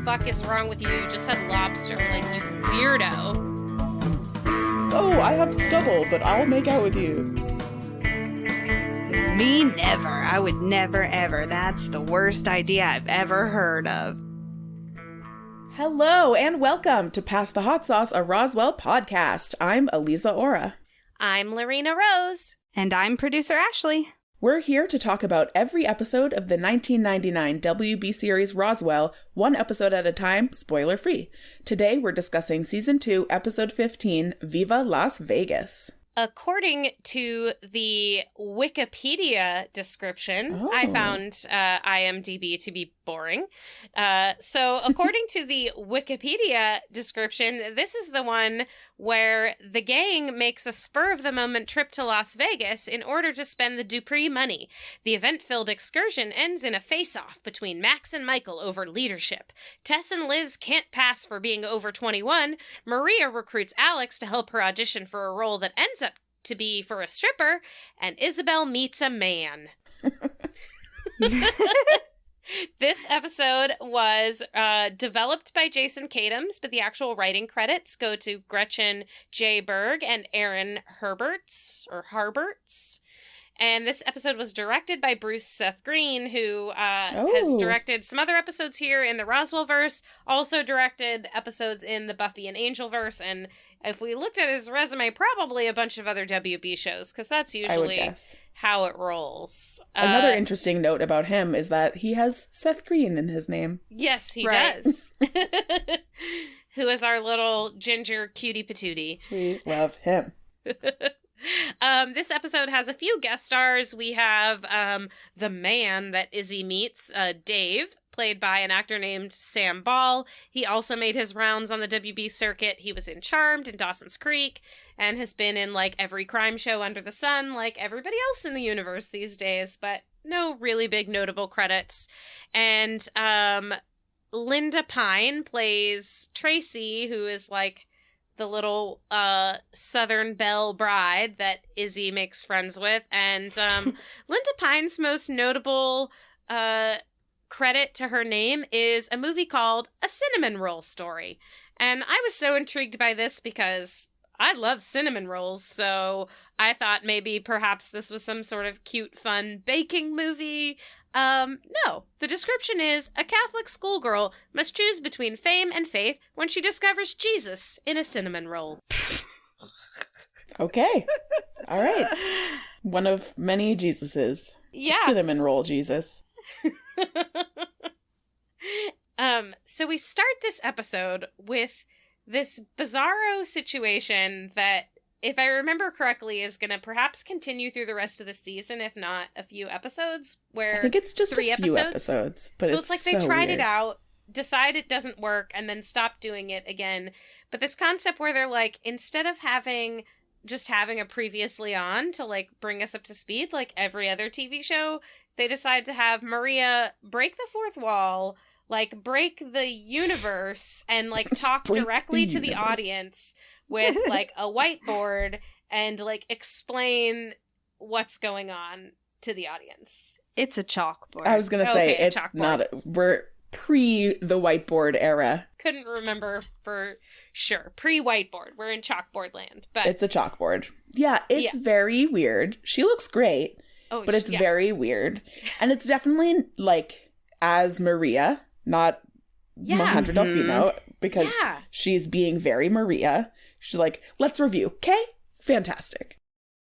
fuck is wrong with you? You just had lobster, like, you weirdo. Oh, I have stubble, but I'll make out with you. Me never. I would never, ever. That's the worst idea I've ever heard of. Hello, and welcome to Pass the Hot Sauce, a Roswell podcast. I'm Aliza Ora. I'm LaRena Rose. And I'm producer Ashley. We're here to talk about every episode of the 1999 WB series Roswell, one episode at a time, spoiler-free. Today, we're discussing Season 2, Episode 15, Viva Las Vegas. According to the Wikipedia description, I found IMDb to be boring. So according to the Wikipedia description, this is the one where the gang makes a spur-of-the-moment trip to Las Vegas in order to spend the Dupree money. The event-filled excursion ends in a face-off between Max and Michael over leadership. Tess and Liz can't pass for being over 21. Maria recruits Alex to help her audition for a role that ends up to be for a stripper, and Isabel meets a man. This episode was developed by Jason Katims, but the actual writing credits go to Gretchen J. Berg and Aaron Herberts. And this episode was directed by Bruce Seth Green, who has directed some other episodes here in the Roswell-verse, also directed episodes in the Buffy and Angel-verse, and if we looked at his resume, probably a bunch of other WB shows, because that's usually how it rolls. Another interesting note about him is that he has Seth Green in his name. Yes, he does. Who is our little ginger cutie patootie. We love him. This episode has a few guest stars. We have the man that Izzy meets, Dave, played by an actor named Sam Ball. He also made his rounds on the WB circuit. He was in Charmed and Dawson's Creek and has been in like every crime show under the sun like everybody else in the universe these days, but no really big notable credits. And Linda Pine plays Tracy, who is like the little Southern Belle bride that Izzy makes friends with. And Linda Pine's most notable credit to her name is a movie called A Cinnamon Roll Story. And I was so intrigued by this because I love cinnamon rolls, so I thought maybe perhaps this was some sort of cute, fun baking movie. No. The description is, a Catholic schoolgirl must choose between fame and faith when she discovers Jesus in a cinnamon roll. Okay. All right. One of many Jesuses. Yeah. Cinnamon roll Jesus. So we start this episode with this bizarro situation that, if I remember correctly, is going to perhaps continue through the rest of the season, if not a few episodes. Where I think it's just three a few episodes, but so it's like they tried weird. it out, decide it doesn't work, and then stop doing it again. But this concept where they're like, instead of having a previously on to like bring us up to speed like every other TV show, they decide to have Maria break the fourth wall, like break the universe, and like talk directly to the audience with like a whiteboard and like explain what's going on to the audience. It's a chalkboard. I was going to say, it's chalkboard. not, we're pre the whiteboard era. Couldn't remember for sure. Pre-whiteboard. We're in chalkboard land. But it's a chalkboard. Yeah, it's very weird. She looks great, but it's very weird. And it's definitely like as Maria, not Mohandra Delfino, because she's being very Maria. She's like, let's review. Okay? Fantastic.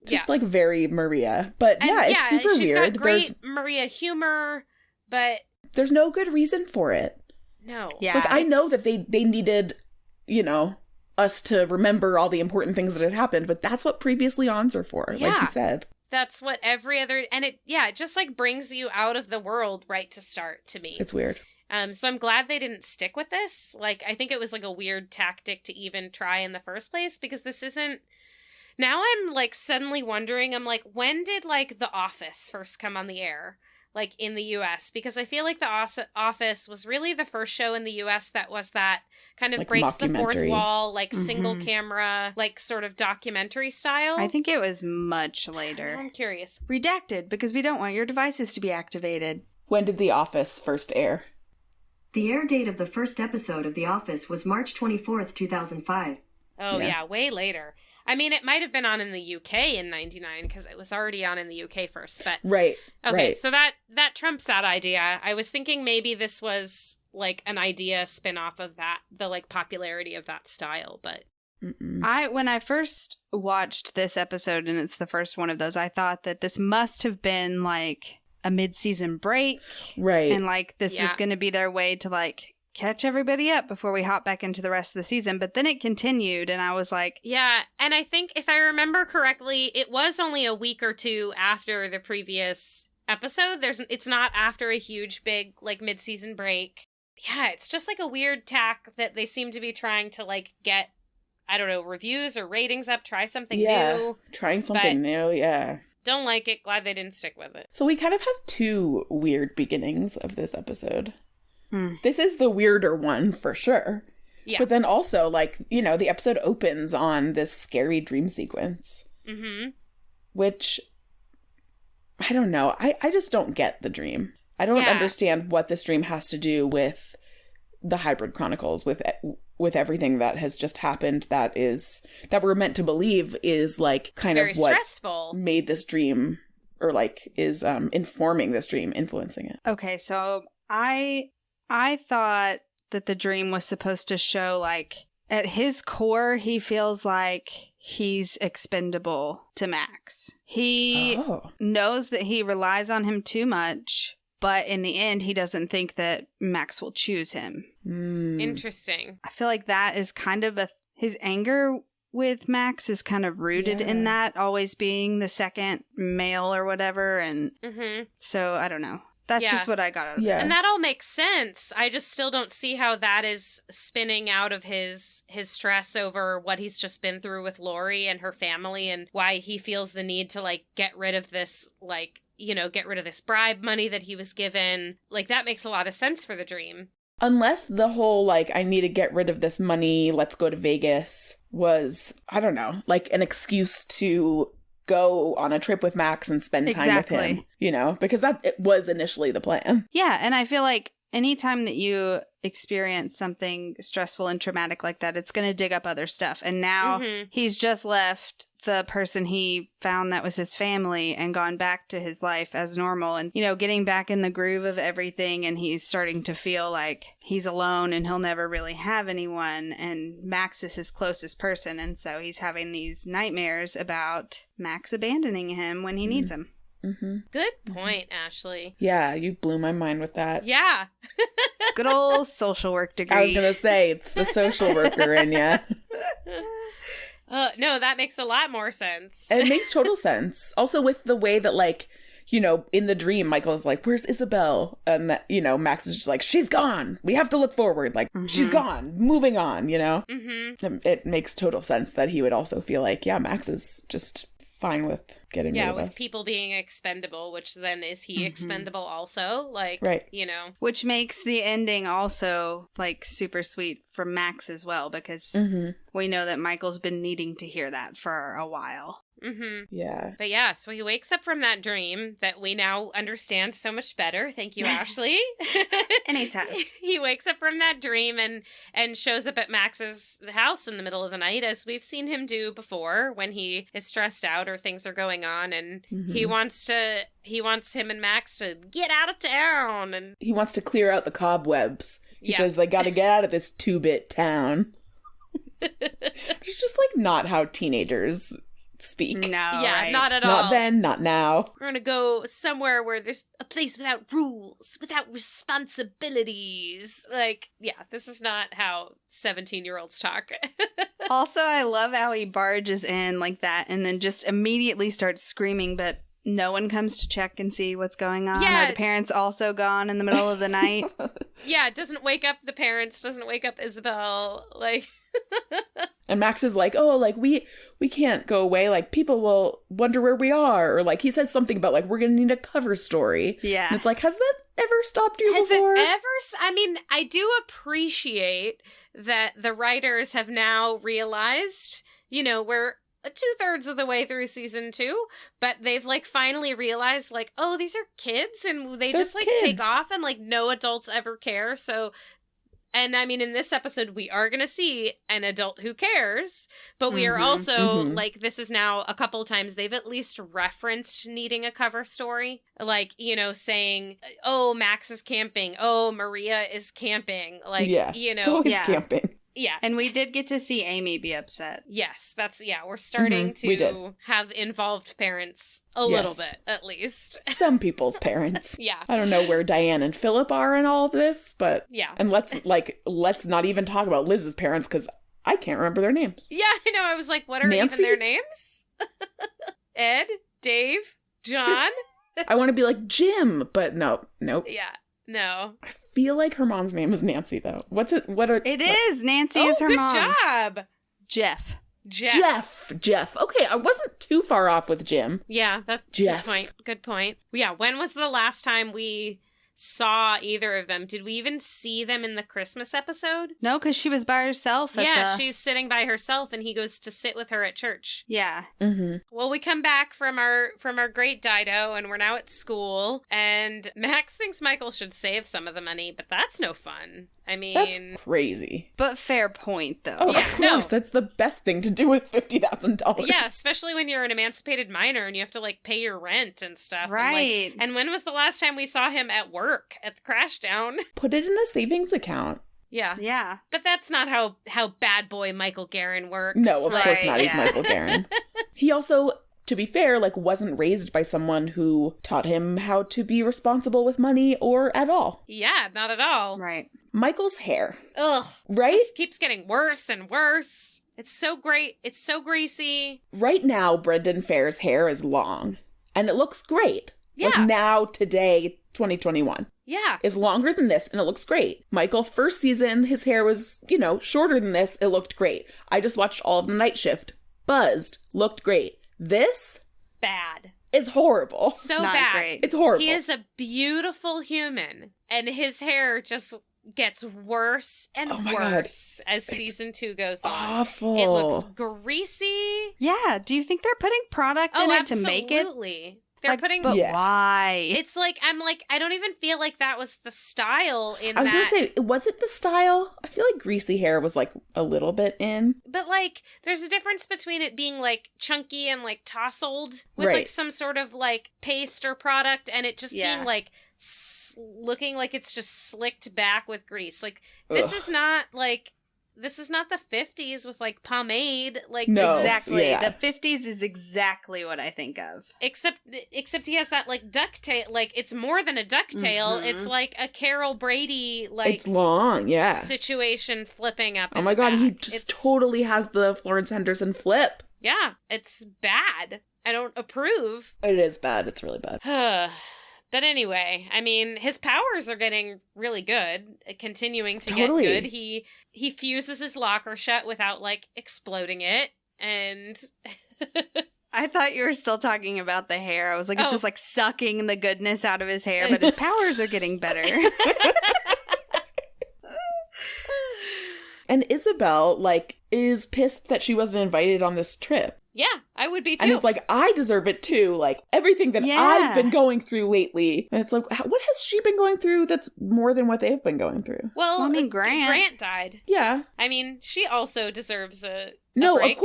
Just like very Maria. But it's super she's weird. Got great Maria humor, but there's no good reason for it. No. Yeah. It's like, I know that they needed, us to remember all the important things that had happened, but that's what previously ons are for, like you said. That's what every other, and it just like brings you out of the world right to start to me. It's weird. So I'm glad they didn't stick with this. Like, I think it was like a weird tactic to even try in the first place, because this isn't, now I'm like suddenly wondering, I'm like, when did like The Office first come on the air? Like in the US, because I feel like The Office was really the first show in the US that was that kind of like breaks the fourth wall, like single camera, like sort of documentary style. I think it was much later. I'm curious. Redacted, because we don't want your devices to be activated. When did The Office first air? The air date of the first episode of The Office was March 24th, 2005. Oh, yeah, way later. I mean, it might have been on in the UK in 99 because it was already on in the UK first, but... Right. Okay, so that trumps that idea. I was thinking maybe this was, like, an idea spin-off of that, the, like, popularity of that style, but... When I first watched this episode, and it's the first one of those, I thought that this must have been, like, a mid-season break. Right. And, like, this was going to be their way to, like... catch everybody up before we hop back into the rest of the season. But then it continued and I was like... Yeah, and I think if I remember correctly, it was only a week or two after the previous episode. It's not after a huge, big, like, mid-season break. Yeah, it's just like a weird tack that they seem to be trying to, like, get, I don't know, reviews or ratings up, try something new. Trying something new, yeah. Don't like it, glad they didn't stick with it. So we kind of have two weird beginnings of this episode. This is the weirder one for sure. Yeah. But then also, like, you know, the episode opens on this scary dream sequence. Mm-hmm. Which, I don't know. I just don't get the dream. I don't understand what this dream has to do with the Hybrid Chronicles, with everything that has just happened that we're meant to believe is, like, kind very of what stressful. Made this dream, or, like, is informing this dream, influencing it. Okay, so I thought that the dream was supposed to show, like, at his core, he feels like he's expendable to Max. He knows that he relies on him too much, but in the end, he doesn't think that Max will choose him. Interesting. I feel like that is kind of his anger with Max is kind of rooted in that, always being the second male or whatever, and so I don't know. That's just what I got out of it. And that all makes sense. I just still don't see how that is spinning out of his stress over what he's just been through with Lori and her family, and why he feels the need to, like, get rid of this, like, you know, get rid of this bribe money that he was given. Like, that makes a lot of sense for the dream. Unless the whole, like, I need to get rid of this money, let's go to Vegas was, I don't know, like an excuse to go on a trip with Max and spend time with him, you know, because it was initially the plan. Yeah, and I feel like anytime that you experience something stressful and traumatic like that, it's going to dig up other stuff. And now he's just left the person he found that was his family and gone back to his life as normal and, you know, getting back in the groove of everything. And he's starting to feel like he's alone and he'll never really have anyone. And Max is his closest person. And so he's having these nightmares about Max abandoning him when he needs him. Good point, Ashley. Yeah, you blew my mind with that. Yeah. Good old social work degree. I was going to say, it's the social worker in ya. No, that makes a lot more sense. It makes total sense. Also with the way that, like, you know, in the dream, Michael's like, where's Isabel? And that, you know, Max is just like, she's gone. We have to look forward. Like, she's gone. Moving on, you know? It makes total sense that he would also feel like, yeah, Max is just fine with getting rid of us. Yeah, with people being expendable, which then is he expendable also? Like, you know. Which makes the ending also, like, super sweet for Max as well, because we know that Michael's been needing to hear that for a while. Yeah. But yeah, so he wakes up from that dream that we now understand so much better. Thank you, Ashley. Anytime. He wakes up from that dream and shows up at Max's house in the middle of the night, as we've seen him do before when he is stressed out or things are going on, and he wants him and Max to get out of town, and he wants to clear out the cobwebs. He says they got to get out of this 2-bit town. It's just, like, not how teenagers speak. No. Yeah, right? not at all. Not then, not now. We're gonna go somewhere where there's a place without rules, without responsibilities. Like, yeah, this is not how 17-year-olds talk. Also, I love how he barges in like that and then just immediately starts screaming, but no one comes to check and see what's going on. Yeah. Are the parents also gone in the middle of the night? Yeah, doesn't wake up the parents, doesn't wake up Isabel, like... And Max is like, oh, like, we can't go away. Like, people will wonder where we are. Or, like, he says something about, like, we're going to need a cover story. Yeah. And it's like, has that ever stopped you Has before? it ever... I mean, I do appreciate that the writers have now realized, you know, 2/3 of the way through season 2, but they've like finally realized like, oh, these are kids, and they just like kids. take off, and like no adults ever care. So, and I mean, in this episode, we are going to see an adult who cares, but we are also like, this is now a couple of times they've at least referenced needing a cover story. Like, you know, saying, oh, Max is camping. Oh, Maria is camping. Like, you know. It's always camping. Yeah. And we did get to see Amy be upset. Yes, we're starting to have involved parents a little bit, at least. Some people's parents. Yeah. I don't know where Diane and Philip are in all of this, but... Yeah. And let's not even talk about Liz's parents, because I can't remember their names. Yeah, I know. I was like, what are Nancy? even their names? Ed? Dave? John? I want to be like Jim, but nope. Yeah. No. I feel like her mom's name is Nancy, though. It is. Nancy is her mom. Good job. Jeff. Okay, I wasn't too far off with Jim. Yeah, that's Jeff. Good point. Yeah, when was the last time we saw either of them? Did we even see them in the Christmas episode? No, because she was by herself. She's sitting by herself, and he goes to sit with her at church. Yeah. Mm-hmm. Well, we come back from our great Dido, and we're now at school, and Max thinks Michael should save some of the money, but that's no fun. I mean... That's crazy. But fair point, though. Oh, of course. That's the best thing to do with $50,000. Yeah, especially when you're an emancipated minor and you have to, like, pay your rent and stuff. Right. And when was the last time we saw him at work at the Crashdown? Put it in a savings account. Yeah. Yeah. But that's not how bad boy Michael Guerin works. No, of course not. He's Michael Guerin. He also... to be fair, like, wasn't raised by someone who taught him how to be responsible with money or at all. Yeah, not at all. Right. Michael's hair. Ugh. Right? Just keeps getting worse and worse. It's so great. It's so greasy. Right now, Brendan Fair's hair is long. And it looks great. Yeah. Like now, today, 2021. Yeah. Is longer than this, and it looks great. Michael, first season, his hair was, shorter than this. It looked great. I just watched all of The Night Shift. Buzzed. Looked great. This bad. Is horrible. So Not bad. great. It's horrible. He is a beautiful human, and his hair just gets worse and worse as season 2 goes on. Awful. It looks greasy. Yeah. Do you think they're putting product in it to make it? Absolutely. They're putting... But why? It's like, I don't even feel like that was the style in that. I was going to say, was it the style? I feel like greasy hair was, like, a little bit in. But, like, there's a difference between it being, like, chunky and, like, tousled with, like, some sort of, like, paste or product, and it just being, like, looking like it's just slicked back with grease. Like, this is not, like... This is not the 50s with, like, pomade. Like, no, exactly. Yeah. The 50s is exactly what I think of. Except he has that, like, ducktail. Like, it's more than a ducktail. It's like a Carol Brady, like... It's long, yeah. ...situation flipping up. Oh my god, he just totally has the Florence Henderson flip. Yeah, it's bad. I don't approve. It is bad. It's really bad. But anyway, I mean, his powers are getting really good, continuing to get good. He fuses his locker shut without, like, exploding it, and... I thought you were still talking about the hair. I was like, it's just, like, sucking the goodness out of his hair, but his powers are getting better. And Isabel, like, is pissed that she wasn't invited on this trip. Yeah, I would be too. And it's like, I deserve it too. Like, everything that I've been going through lately. And it's like, what has she been going through that's more than what they've been going through? Well, I mean, Grant died. Yeah. I mean, she also deserves a break. of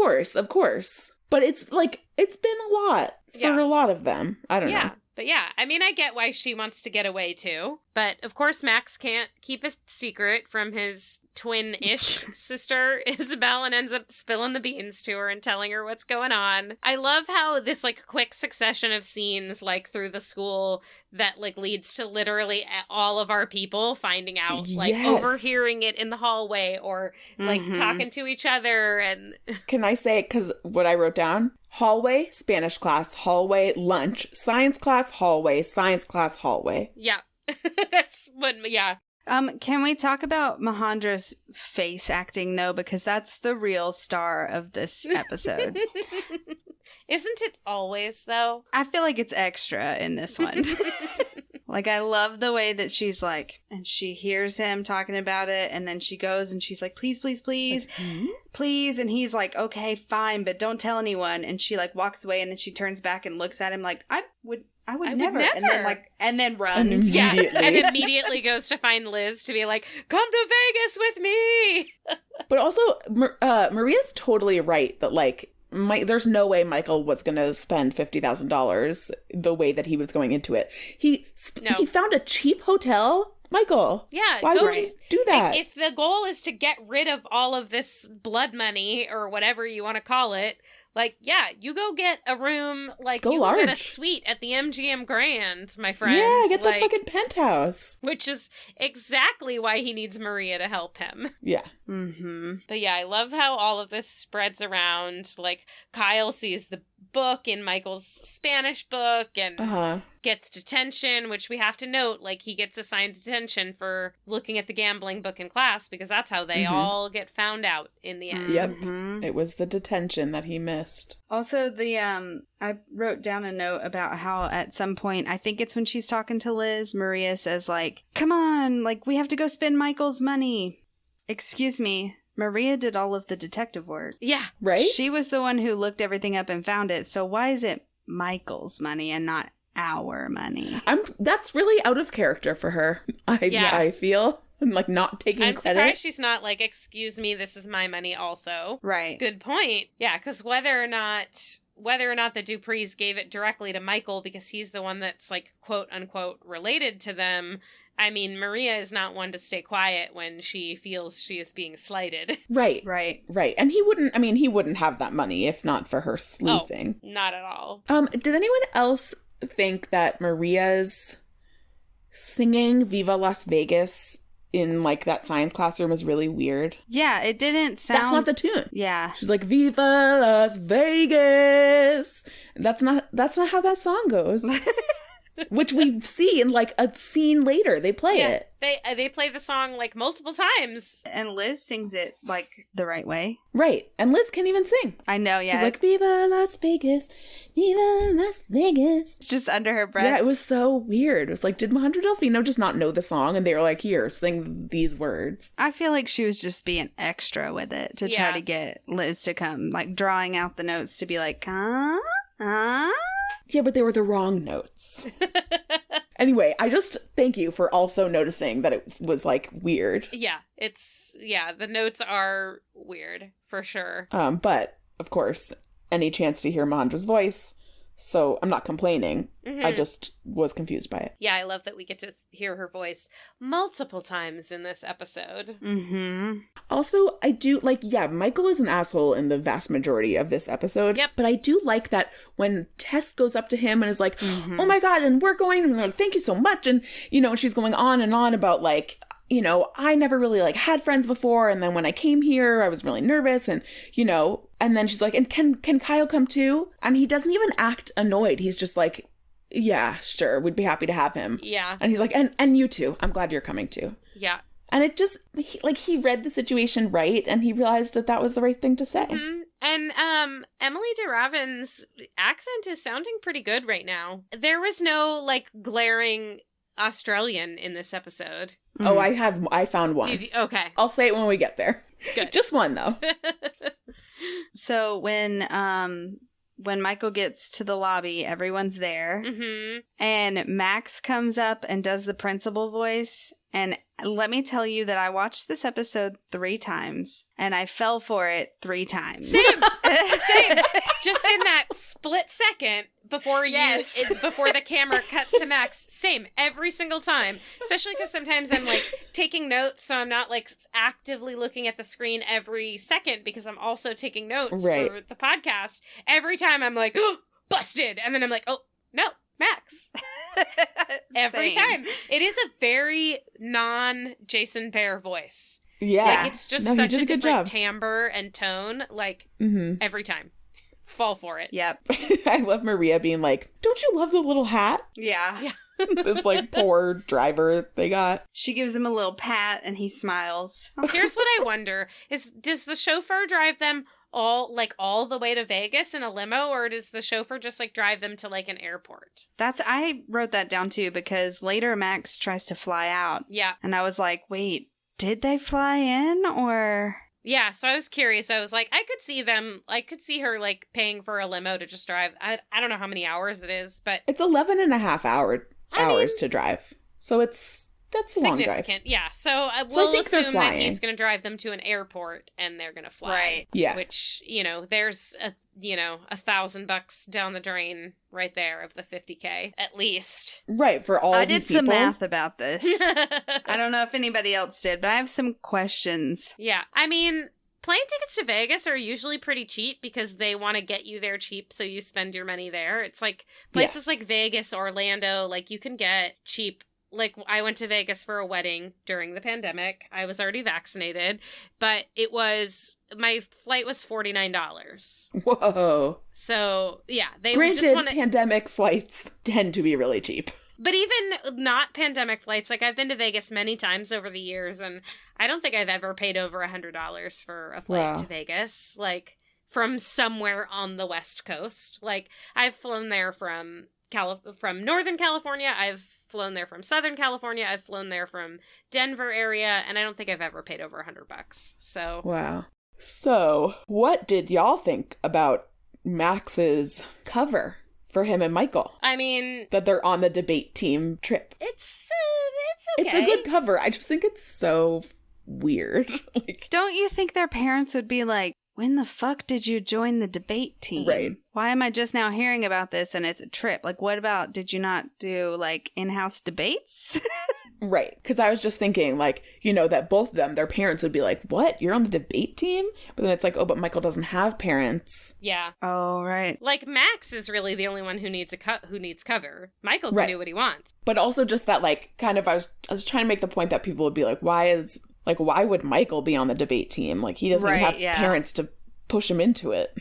course. But it's like, it's been a lot for a lot of them. I don't know. But yeah, I mean, I get why she wants to get away too. But of course, Max can't keep a secret from his twin-ish sister, Isabel, and ends up spilling the beans to her and telling her what's going on. I love how this, like, quick succession of scenes, like, through the school that, like, leads to literally all of our people finding out, like, overhearing it in the hallway or, like, talking to each other. And can I say, because what I wrote down? Hallway, Spanish class, hallway, lunch, science class, hallway, science class, hallway. Yeah. That's what, yeah. Can we talk about Mahandra's face acting, though? Because that's the real star of this episode. Isn't it always, though? I feel like it's extra in this one. Like, I love the way that she's like, and she hears him talking about it, and then she goes and she's like, please, please, please, please. And he's like, okay, fine, but don't tell anyone. And she like walks away, and then she turns back and looks at him like, I would never. And then runs. And immediately goes to find Liz to be like, come to Vegas with me. But also, Maria's totally right that, like, there's no way Michael was going to spend $50,000 the way that he was going into it. He found a cheap hotel. Michael. Yeah. Why would you do that? If the goal is to get rid of all of this blood money or whatever you want to call it, like, yeah, you go get a room, like, you go get a suite at the MGM Grand, my friend. Yeah, get the fucking penthouse. Which is exactly why he needs Maria to help him. Yeah. Mm-hmm. But yeah, I love how all of this spreads around. Like, Kyle sees the book in Michael's Spanish book and gets detention, which we have to note, like, he gets assigned detention for looking at the gambling book in class because that's how they all get found out in the end. Yep. It was the detention that he missed. Also, I wrote down a note about how at some point, I think it's when she's talking to Liz, Maria says, like, come on, like, we have to go spend Michael's money. Excuse me. Maria did all of the detective work. Yeah. Right? She was the one who looked everything up and found it. So why is it Michael's money and not our money? That's really out of character for her. I feel. And, like, not taking credit. I'm surprised she's not like, excuse me, this is my money also. Right. Good point. Yeah, because whether or not the Duprees gave it directly to Michael because he's the one that's, like, quote unquote related to them, I mean, Maria is not one to stay quiet when she feels she is being slighted. Right. Right. Right. And he wouldn't have that money if not for her sleuthing. Oh, not at all. Did anyone else think that Maria's singing Viva Las Vegas in, like, that science classroom was really weird? Yeah, it didn't sound... That's not the tune. Yeah. She's like, Viva Las Vegas. That's not how that song goes. Which we see in, like, a scene later. They play it. They play the song, like, multiple times. And Liz sings it, like, the right way. Right. And Liz can't even sing. I know, yeah. She's like, Viva Las Vegas, Viva Las Vegas. It's just under her breath. Yeah, it was so weird. It was like, did Alejandro Delfino just not know the song? And they were like, here, sing these words. I feel like she was just being extra with it to try to get Liz to come, like, drawing out the notes to be like, huh? Yeah, but they were the wrong notes. Anyway, I just thank you for also noticing that it was, like, weird. Yeah, the notes are weird, for sure. But, of course, any chance to hear Mahandra's voice, so I'm not complaining. I just was confused by it. Yeah, I love that we get to hear her voice multiple times in this episode. Also, I do, like, yeah, Michael is an asshole in the vast majority of this episode. Yep. But I do like that when Tess goes up to him and is like, oh my God, and we're going, and like, thank you so much. And, you know, she's going on and on about, like, you know, I never really, like, had friends before. And then when I came here, I was really nervous. And, you know, and then she's like, and can Kyle come too? And he doesn't even act annoyed. He's just like, yeah, sure, we'd be happy to have him. Yeah. And he's like, and you too. I'm glad you're coming too. Yeah. And it just, he read the situation right, and he realized that was the right thing to say. And Emily DeRavin's accent is sounding pretty good right now. There was no, like, glaring Australian in this episode. Oh, I found one. Okay. I'll say it when we get there. Good. Just one, though. So when Michael gets to the lobby, everyone's there. And Max comes up and does the principal voice. And let me tell you that I watched this episode 3 times, and I fell for it 3 times. Same. Just in that split second before before the camera cuts to Max. Same. Every single time. Especially because sometimes I'm, like, taking notes, so I'm not, like, actively looking at the screen every second because I'm also taking notes for the podcast. Every time I'm like, oh, busted! And then I'm like, oh, no. Max. Every time. It is a very non-Jason Behr voice. Yeah. Like, it's just such a different timbre and tone. Like, every time. Fall for it. Yep. I love Maria being like, don't you love the little hat? Yeah. This, like, poor driver they got. She gives him a little pat, and he smiles. Here's what I wonder, does the chauffeur drive them all the way to Vegas in a limo, or does the chauffeur just like drive them to like an airport? I wrote that down too, because later Max tries to fly out. Yeah. And I was like, wait, did they fly in or? Yeah, so I was curious. I was like, I could see her like paying for a limo to just drive. I don't know how many hours it is, but it's 11 and a half hours to drive. So that's a long drive. Yeah. So we'll assume that he's going to drive them to an airport and they're going to fly. Right. Yeah. Which, there's $1,000 down the drain right there of the $50K at least. Right. For all these people. I did some math about this. I don't know if anybody else did, but I have some questions. Yeah. I mean, plane tickets to Vegas are usually pretty cheap because they want to get you there cheap so you spend your money there. It's like places like Vegas, Orlando, like you can get cheap. Like, I went to Vegas for a wedding during the pandemic. I was already vaccinated, but my flight was $49. Whoa. So, yeah. Granted, pandemic flights tend to be really cheap. But even not pandemic flights, like, I've been to Vegas many times over the years, and I don't think I've ever paid over $100 for a flight to Vegas, like, from somewhere on the West Coast. Like, I've flown there from Northern California, I've flown there from Southern California, I've flown there from Denver area, and I don't think I've ever paid over $100. So wow. So what did y'all think about Max's cover for him and Michael? I mean, that they're on the debate team trip. It's okay. It's a good cover. I just think it's so weird. Don't you think their parents would be like, when the fuck did you join the debate team? Right. Why am I just now hearing about this and it's a trip? Like, what about, did you not do, like, in-house debates? Right. Because I was just thinking, like, that both of them, their parents would be like, what? You're on the debate team? But then it's like, oh, but Michael doesn't have parents. Yeah. Oh, right. Like, Max is really the only one who needs cover. Michael can do what he wants. But also just that, like, kind of, I was trying to make the point that people would be like, why would Michael be on the debate team? Like, he doesn't even have parents to push him into it.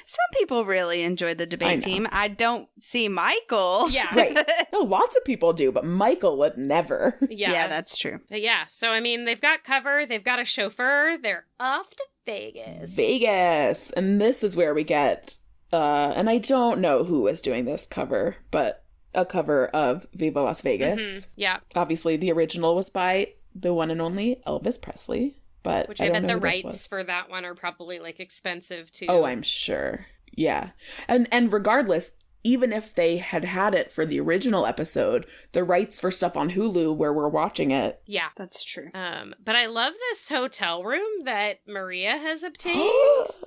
Some people really enjoy the debate team. I don't see Michael. Yeah. Right. No, lots of people do, but Michael would never. Yeah, that's true. But yeah, so I mean, they've got cover, they've got a chauffeur, they're off to Vegas. And this is where we get, and I don't know who was doing this cover, but a cover of Viva Las Vegas. Mm-hmm. Yeah. Obviously, the original was by the one and only Elvis Presley. But which I bet the rights for that one are probably like expensive too. Oh, I'm sure. Yeah. And regardless, even if they had it for the original episode, the rights for stuff on Hulu where we're watching it. Yeah. That's true. But I love this hotel room that Maria has obtained.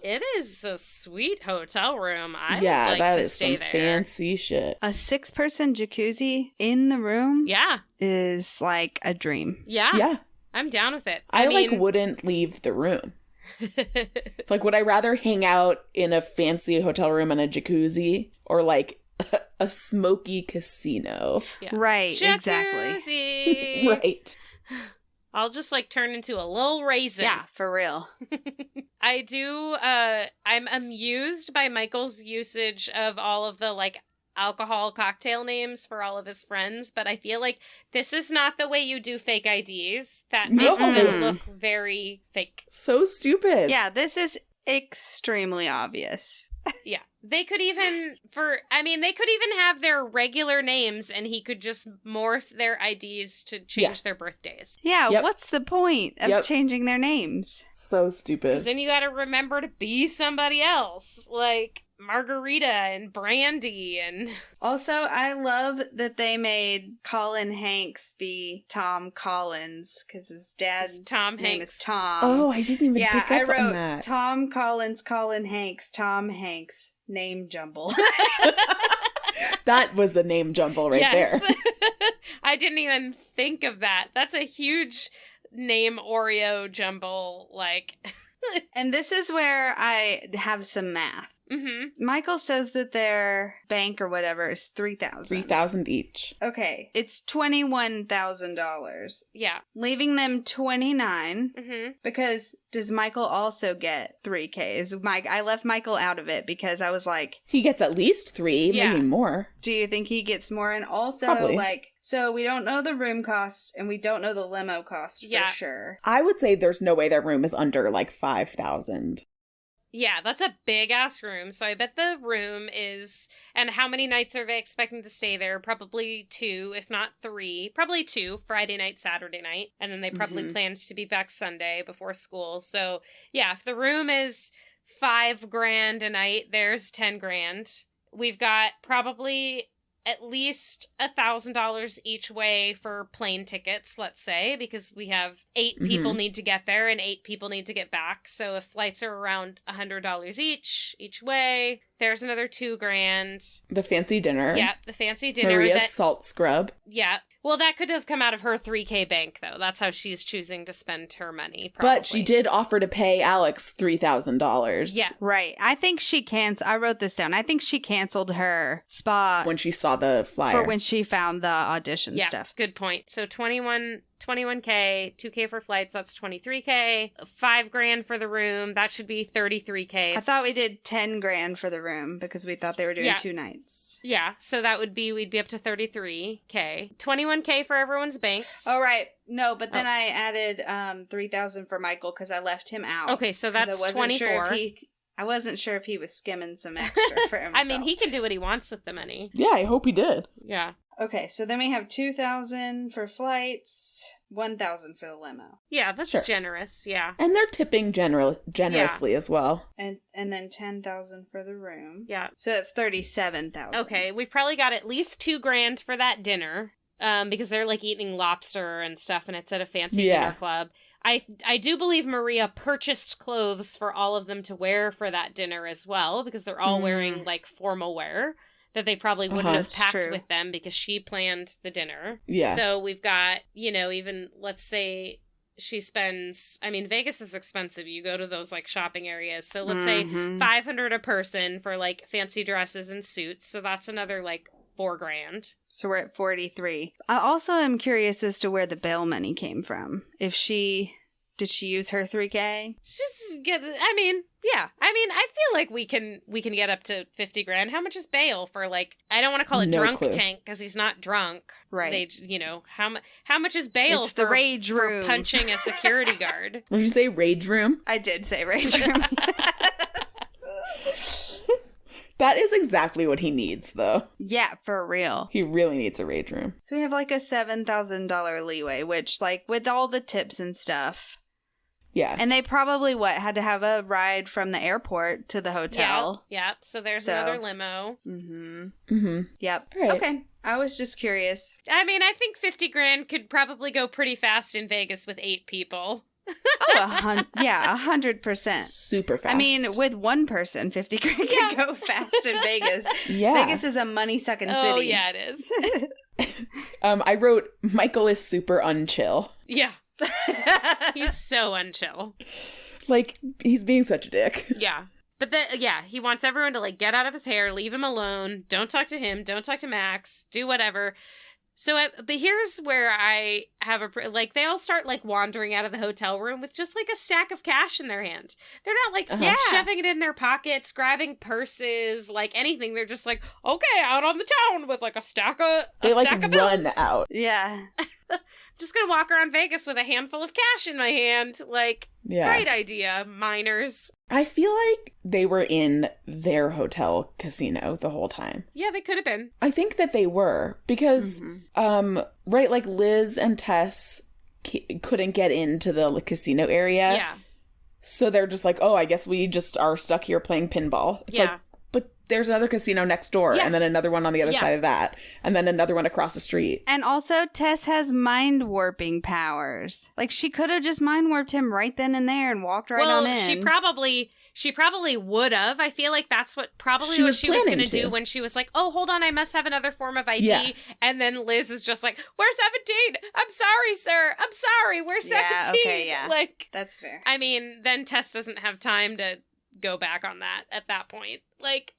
It is a sweet hotel room. I would like that to is stay some there. Fancy shit. A 6-person jacuzzi in the room is like a dream. Yeah. Yeah. I'm down with it. I mean, wouldn't leave the room. It's like, would I rather hang out in a fancy hotel room and a jacuzzi or like a smoky casino? Yeah. Right, jacuzzi. Exactly. Right. I'll just like turn into a little raisin. Yeah, for real. I do, I'm amused by Michael's usage of all of the like alcohol cocktail names for all of his friends, but I feel like this is not the way you do fake IDs. That makes them look very fake. So stupid. Yeah, this is extremely obvious. Yeah. They could even have their regular names and he could just morph their IDs to change their birthdays. Yeah, what's the point of changing their names? So stupid. Because then you gotta remember to be somebody else. Like Margarita and Brandy and... Also, I love that they made Colin Hanks be Tom Collins because his dad's name is Tom. Oh, I didn't even pick up on that. Tom Collins, Colin Hanks, Tom Hanks, name jumble. That was a name jumble there. I didn't even think of that. That's a huge name Oreo jumble, like... And this is where I have some math. Mm-hmm. Michael says that their bank or whatever is $3,000. $3,000 each. Okay, it's $21,000. Yeah, leaving them $29. Mm-hmm. Because does Michael also get $3,000? I left Michael out of it because I was like, he gets at least $3,000, maybe more. Do you think he gets more? And also, probably. So we don't know the room cost and we don't know the limo cost for sure. I would say there's no way their room is under $5,000. Yeah, that's a big-ass room. So I bet the room is... And how many nights are they expecting to stay there? Probably 2, if not 3. Probably 2, Friday night, Saturday night. And then they probably planned to be back Sunday before school. So, yeah, if the room is $5,000 a night, there's $10,000. We've got probably at least $1,000 each way for plane tickets, let's say, because we have 8 people need to get there and 8 people need to get back. So if flights are around $100 each way, there's another $2,000. The fancy dinner. Yeah, the fancy dinner. Maria's salt scrub. Yeah. Well, that could have come out of her $3,000 bank, though. That's how she's choosing to spend her money, probably. But she did offer to pay Alex $3,000. Yeah. Right. I think she I wrote this down. I think she canceled her spa. When she saw the flyer. For when she found the audition stuff. Good point. So $21,000, $2,000 for flights, that's $23,000. $5,000 for the room, that should be $33,000. I thought we did $10,000 for the room because we thought they were doing 2 nights. Yeah, so that would be, we'd be up to $33,000. $21,000 for everyone's banks. Oh, right. No, but then I added $3,000 for Michael because I left him out. Okay, so that's $24,000. I wasn't sure if he was skimming some extra for himself. I mean, he can do what he wants with the money. Yeah, I hope he did. Yeah. Okay, so then we have $2,000 for flights, $1,000 for the limo. Yeah, that's generous. Yeah. And they're tipping generously as well. And then $10,000 for the room. Yeah. So that's $37,000. Okay, we've probably got at least $2,000 for that dinner, because they're like eating lobster and stuff, and it's at a fancy dinner club. I do believe Maria purchased clothes for all of them to wear for that dinner as well, because they're all wearing like formal wear that they probably wouldn't have packed with them because she planned the dinner. Yeah. So we've got, even let's say she spends, Vegas is expensive. You go to those like shopping areas. So let's say $500 a person for like fancy dresses and suits. So that's another like $4,000. So we're at 43. I also am curious as to where the bail money came from. Did she use her $3,000? I feel like we can get up to $50,000. How much is bail for like? I don't want to call it drunk tank because he's not drunk, right? How much is bail for the rage room for punching a security guard? Did you say rage room? I did say rage room. That is exactly what he needs, though. Yeah, for real. He really needs a rage room. So we have like a $7,000 leeway, which like with all the tips and stuff. Yeah. And they probably, had to have a ride from the airport to the hotel. Yeah. So there's another limo. Yep. Right. Okay. I was just curious. I think $50,000 could probably go pretty fast in Vegas with 8 people. Oh, 100%. Super fast. With one person, $50,000 can go fast in Vegas. Yeah. Vegas is a money-sucking city. Oh, yeah, it is. I wrote, Michael is super unchill. Yeah. He's so unchill. Like, he's being such a dick. Yeah. But he wants everyone to like get out of his hair, leave him alone, don't talk to him, don't talk to Max, do whatever. So, but here's where I have they all start like wandering out of the hotel room with just like a stack of cash in their hand. They're not like shoving it in their pockets, grabbing purses, like anything. They're just like, okay, out on the town with like a stack of run bills. out. Yeah. Just gonna walk around Vegas with a handful of cash in my hand. Like, great idea, minors. I feel like they were in their hotel casino the whole time. Yeah, they could have been. I think that they were because, like Liz and Tess couldn't get into the casino area. Yeah. So they're just like, oh, I guess we just are stuck here playing pinball. It's like, but there's another casino next door and then another one on the other side of that and then another one across the street. And also Tess has mind warping powers. Like she could have just mind warped him right then and there and walked right on in. She probably would have. I feel like that's what she was going to do when she was like, oh, hold on, I must have another form of ID. Yeah. And then Liz is just like, we're 17. I'm sorry, sir. I'm sorry. We're 17. Okay, yeah. Like, that's fair. Then Tess doesn't have time to go back on that at that point. Like,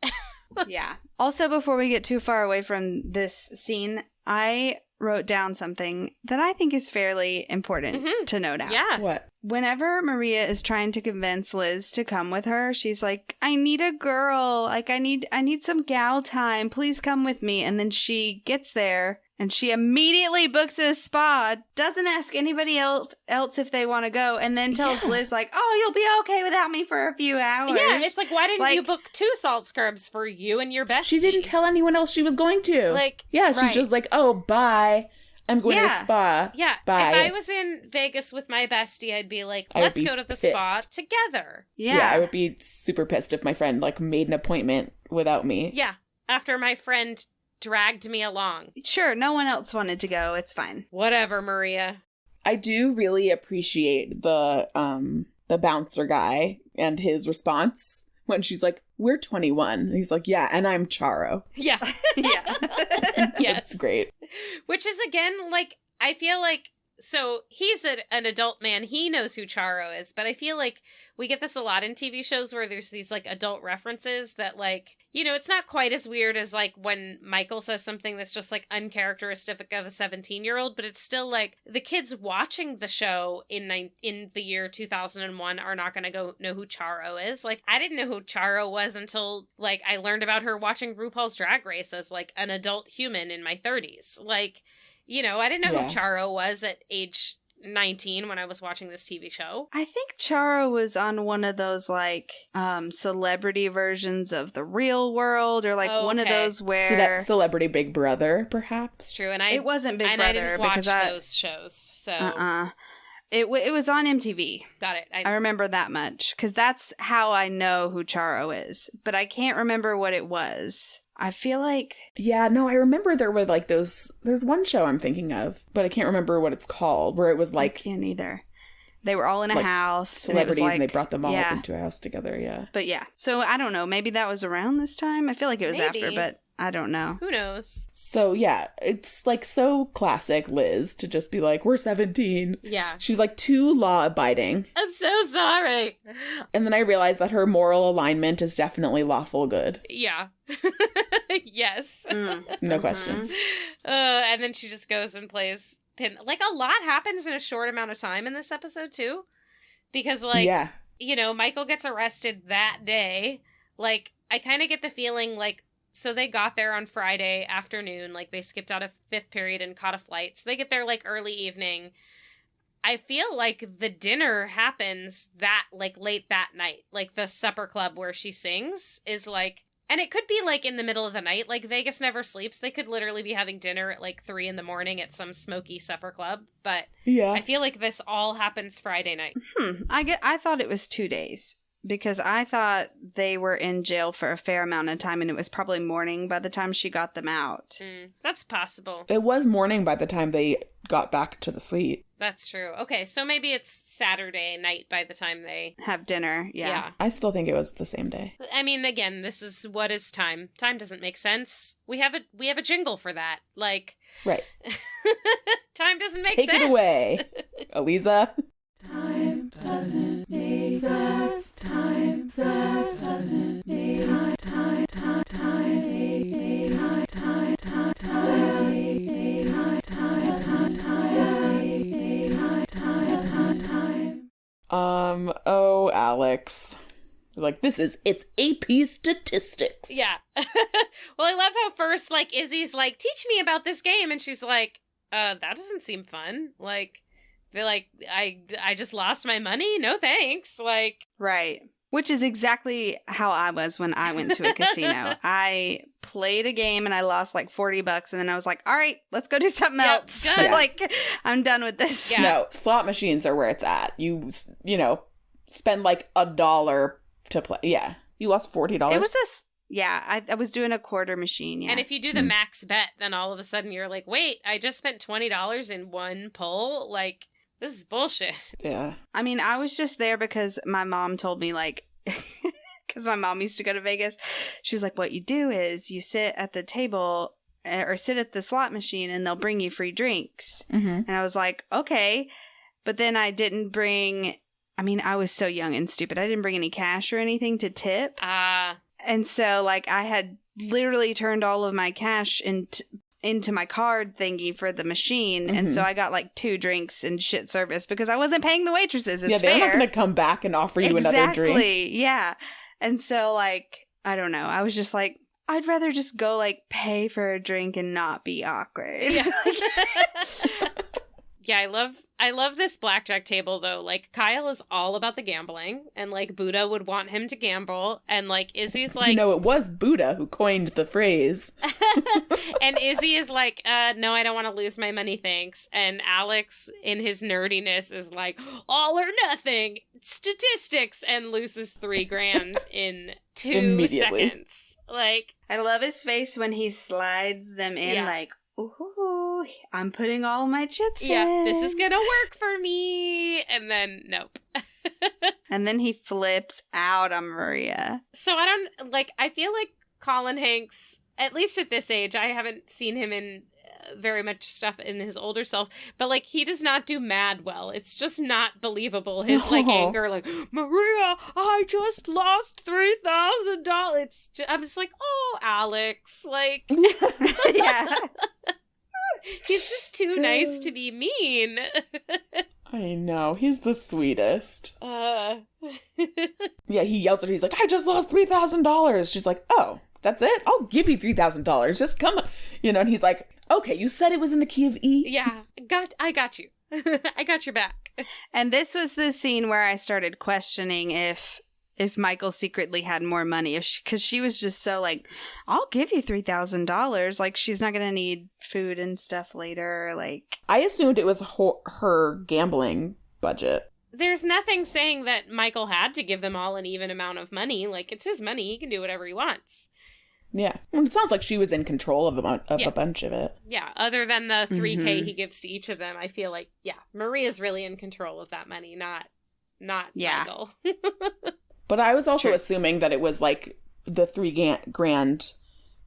yeah. Also, before we get too far away from this scene, I wrote down something that I think is fairly important to note out. Yeah. What? Whenever Maria is trying to convince Liz to come with her, she's like, I need a girl. Like, I need some gal time. Please come with me. And then she gets there And she immediately books a spa, doesn't ask anybody else if they want to go, and then tells Liz, like, oh, you'll be okay without me for a few hours. Yeah, it's like, why didn't you book 2 salt scrubs for you and your bestie? She didn't tell anyone else she was going to. Like, she's just like, oh, bye. I'm going to the spa. Yeah. Bye. If I was in Vegas with my bestie, I'd be like, let's go to the spa together. Yeah, I would be super pissed if my friend, like, made an appointment without me. Yeah. After my friend dragged me along. Sure, no one else wanted to go. It's fine. Whatever, Maria. I do really appreciate the bouncer guy and his response when she's like, we're 21. And he's like, yeah, and I'm Charo. Yeah. Yeah. Yes. It's great. Which is, again, like, I feel like, so he's an adult man. He knows who Charo is, but I feel like we get this a lot in TV shows where there's these, like, adult references that, like, you know, it's not quite as weird as, like, when Michael says something that's just, like, uncharacteristic of a 17-year-old, but it's still, like, the kids watching the show in the year 2001 are not going to go know who Charo is. Like, I didn't know who Charo was until, like, I learned about her watching RuPaul's Drag Race as, like, an adult human in my 30s. Like, you know, I didn't know who Charo was at age 19 when I was watching this TV show. I think Charo was on one of those, like, celebrity versions of The Real World, or, like, one of those where... So that Celebrity Big Brother, perhaps? It's true, and it wasn't Big Brother. I didn't watch those shows, so... It was on MTV. Got it. I remember that much, because that's how I know who Charo is, but I can't remember what it was. I feel like... Yeah, no, I remember there were, like, those... There's one show I'm thinking of, but I can't remember what it's called, where it was, like... I can't either. They were all in a house. Celebrities, and they brought them all into a house together, yeah. But yeah. So, I don't know. Maybe that was around this time? I feel like it was after, but I don't know. Who knows? So, yeah, it's, like, so classic Liz to just be like, we're 17. Yeah. She's, like, too law-abiding. I'm so sorry. And then I realized that her moral alignment is definitely lawful good. Yeah. Yes. No question. And then she just goes and plays pin. Like, a lot happens in a short amount of time in this episode, too. Because, like, you know, Michael gets arrested that day. Like, I kind of get the feeling, like, so they got there on Friday afternoon. Like, they skipped out of 5th period and caught a flight. So they get there, like, early evening. I feel like the dinner happens that, like, late that night. Like, the supper club where she sings is, like... And it could be, like, in the middle of the night. Like, Vegas never sleeps. They could literally be having dinner at, like, 3 a.m. at some smoky supper club. But I feel like this all happens Friday night. I thought it was 2 days. Because I thought they were in jail for a fair amount of time, and it was probably morning by the time she got them out. That's possible. It was morning by the time they got back to the suite. That's true. Okay, so maybe it's Saturday night by the time they... have dinner, yeah. I still think it was the same day. I mean, again, this is what is time. Time doesn't make sense. We have a jingle for that. Like... Right. Time doesn't make sense. Take it away, Aliza. Time doesn't make sense. Time doesn't make Oh, Alex. Like, it's AP statistics. Yeah. Well, I love how first, like, Izzy's like, teach me about this game. And she's like, that doesn't seem fun. Like, they're like, I just lost my money. No thanks. Like, right. Which is exactly how I was when I went to a casino. I played a game and I lost like $40, and then I was like, all right, let's go do something else. Done. Yeah. Like, I'm done with this. Yeah. No, slot machines are where it's at. You know, spend like $1 to play. Yeah. You lost $40. It was I was doing a quarter machine, yeah. And if you do the max bet, then all of a sudden you're like, wait, I just spent $20 in one pull? Like, this is bullshit. Yeah. I mean, I was just there because my mom told me, like, because my mom used to go to Vegas. She was like, what you do is you sit at the table or sit at the slot machine and they'll bring you free drinks. Mm-hmm. And I was like, okay. But then I didn't bring, I mean, I was so young and stupid. I didn't bring any cash or anything to tip. And so, like, I had literally turned all of my cash into my card thingy for the machine. Mm-hmm. And so I got like 2 drinks and shit service because I wasn't paying the waitresses. It's they're fair. not going to come back and offer you another drink. Exactly. Yeah. And so, like, I don't know. I was just like, I'd rather just go, like, pay for a drink and not be awkward. Yeah. Yeah, I love this blackjack table, though. Like, Kyle is all about the gambling, and, like, Buddha would want him to gamble, and, like, Izzy's like... You know, it was Buddha who coined the phrase. And Izzy is like, no, I don't want to lose my money, thanks. And Alex, in his nerdiness, is like, all or nothing, statistics, and loses $3,000 in 2 seconds. Like... I love his face when he slides them in, like, ooh, I'm putting all my chips in. Yeah, this is gonna work for me. And then, nope. And then he flips out on Maria. So I feel like Colin Hanks, at least at this age, I haven't seen him in very much stuff in his older self, but, like, he does not do mad well. It's just not believable. His, like, anger, like, Maria, I just lost $3,000. I'm just like, oh, Alex, like... Yeah. He's just too nice to be mean. I know. He's the sweetest. Yeah, he yells at her. He's like, I just lost $3,000. She's like, oh, that's it? I'll give you $3,000. Just come on. You know, and he's like, okay, you said it was in the key of E? Yeah, I got you. I got your back. And this was the scene where I started questioning if Michael secretly had more money, because she was just so like, I'll give you $3,000. Like, she's not going to need food and stuff later. Like, I assumed it was her gambling budget. There's nothing saying that Michael had to give them all an even amount of money. Like, it's his money. He can do whatever he wants. Yeah. Well, it sounds like she was in control of a bunch of it. Yeah. Other than the $3,000 he gives to each of them, I feel like, Maria's really in control of that money, not Michael. But I was also assuming that it was, like, the $3,000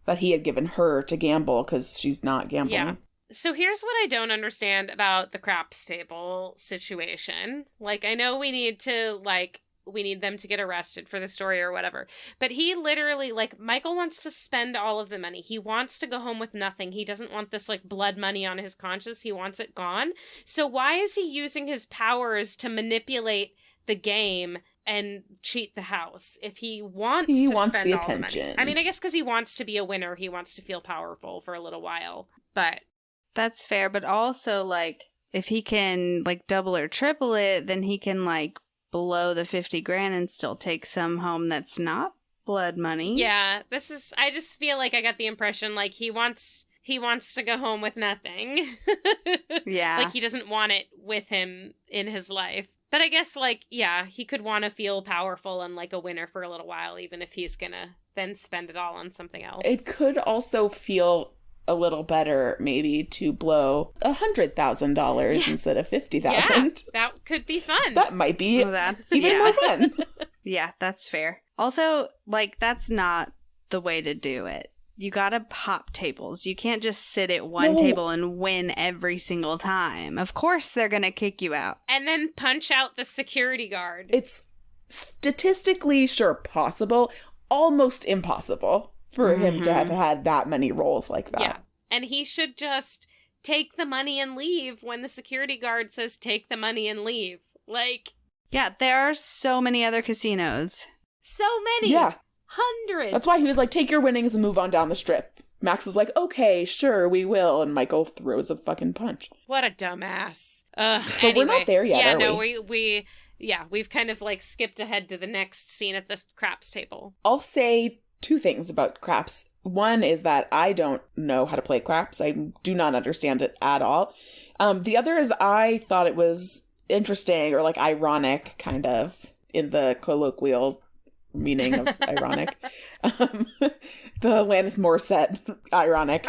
that he had given her to gamble because she's not gambling. Yeah. So here's what I don't understand about the craps table situation. Like, I know we need them to get arrested for the story or whatever. But he literally, like, Michael wants to spend all of the money. He wants to go home with nothing. He doesn't want this, like, blood money on his conscience. He wants it gone. So why is he using his powers to manipulate the game and cheat the house if he wants to spend the all attention? The money? I mean, I guess because he wants to be a winner. He wants to feel powerful for a little while. But that's fair. But also, like, if he can, like, double or triple it, then he can, like, blow the $50,000 and still take some home that's not blood money. Yeah, I just feel like I got the impression, like, he wants to go home with nothing. Yeah. Like, he doesn't want it with him in his life. But I guess, like, yeah, he could want to feel powerful and like a winner for a little while, even if he's gonna then spend it all on something else. It could also feel a little better, maybe, to blow $100,000 instead of $50,000. Yeah, that could be fun. That might be even more fun. Yeah, that's fair. Also, like, that's not the way to do it. You gotta pop tables. You can't just sit at one table and win every single time. Of course they're gonna kick you out. And then punch out the security guard. It's statistically possible, almost impossible for him to have had that many rolls like that. Yeah, and he should just take the money and leave when the security guard says take the money and leave. Like... Yeah, there are so many other casinos. So many! Yeah. Hundreds. That's why he was like, take your winnings and move on down the strip. Max was like, okay, sure, we will. And Michael throws a fucking punch. What a dumbass. But anyway, we're not there yet, are we? We've kind of like skipped ahead to the next scene at the craps table. I'll say 2 things about craps. One is that I don't know how to play craps. I do not understand it at all. The other is I thought it was interesting or like ironic, kind of, in the colloquial meaning of ironic. The Alanis Morissette ironic.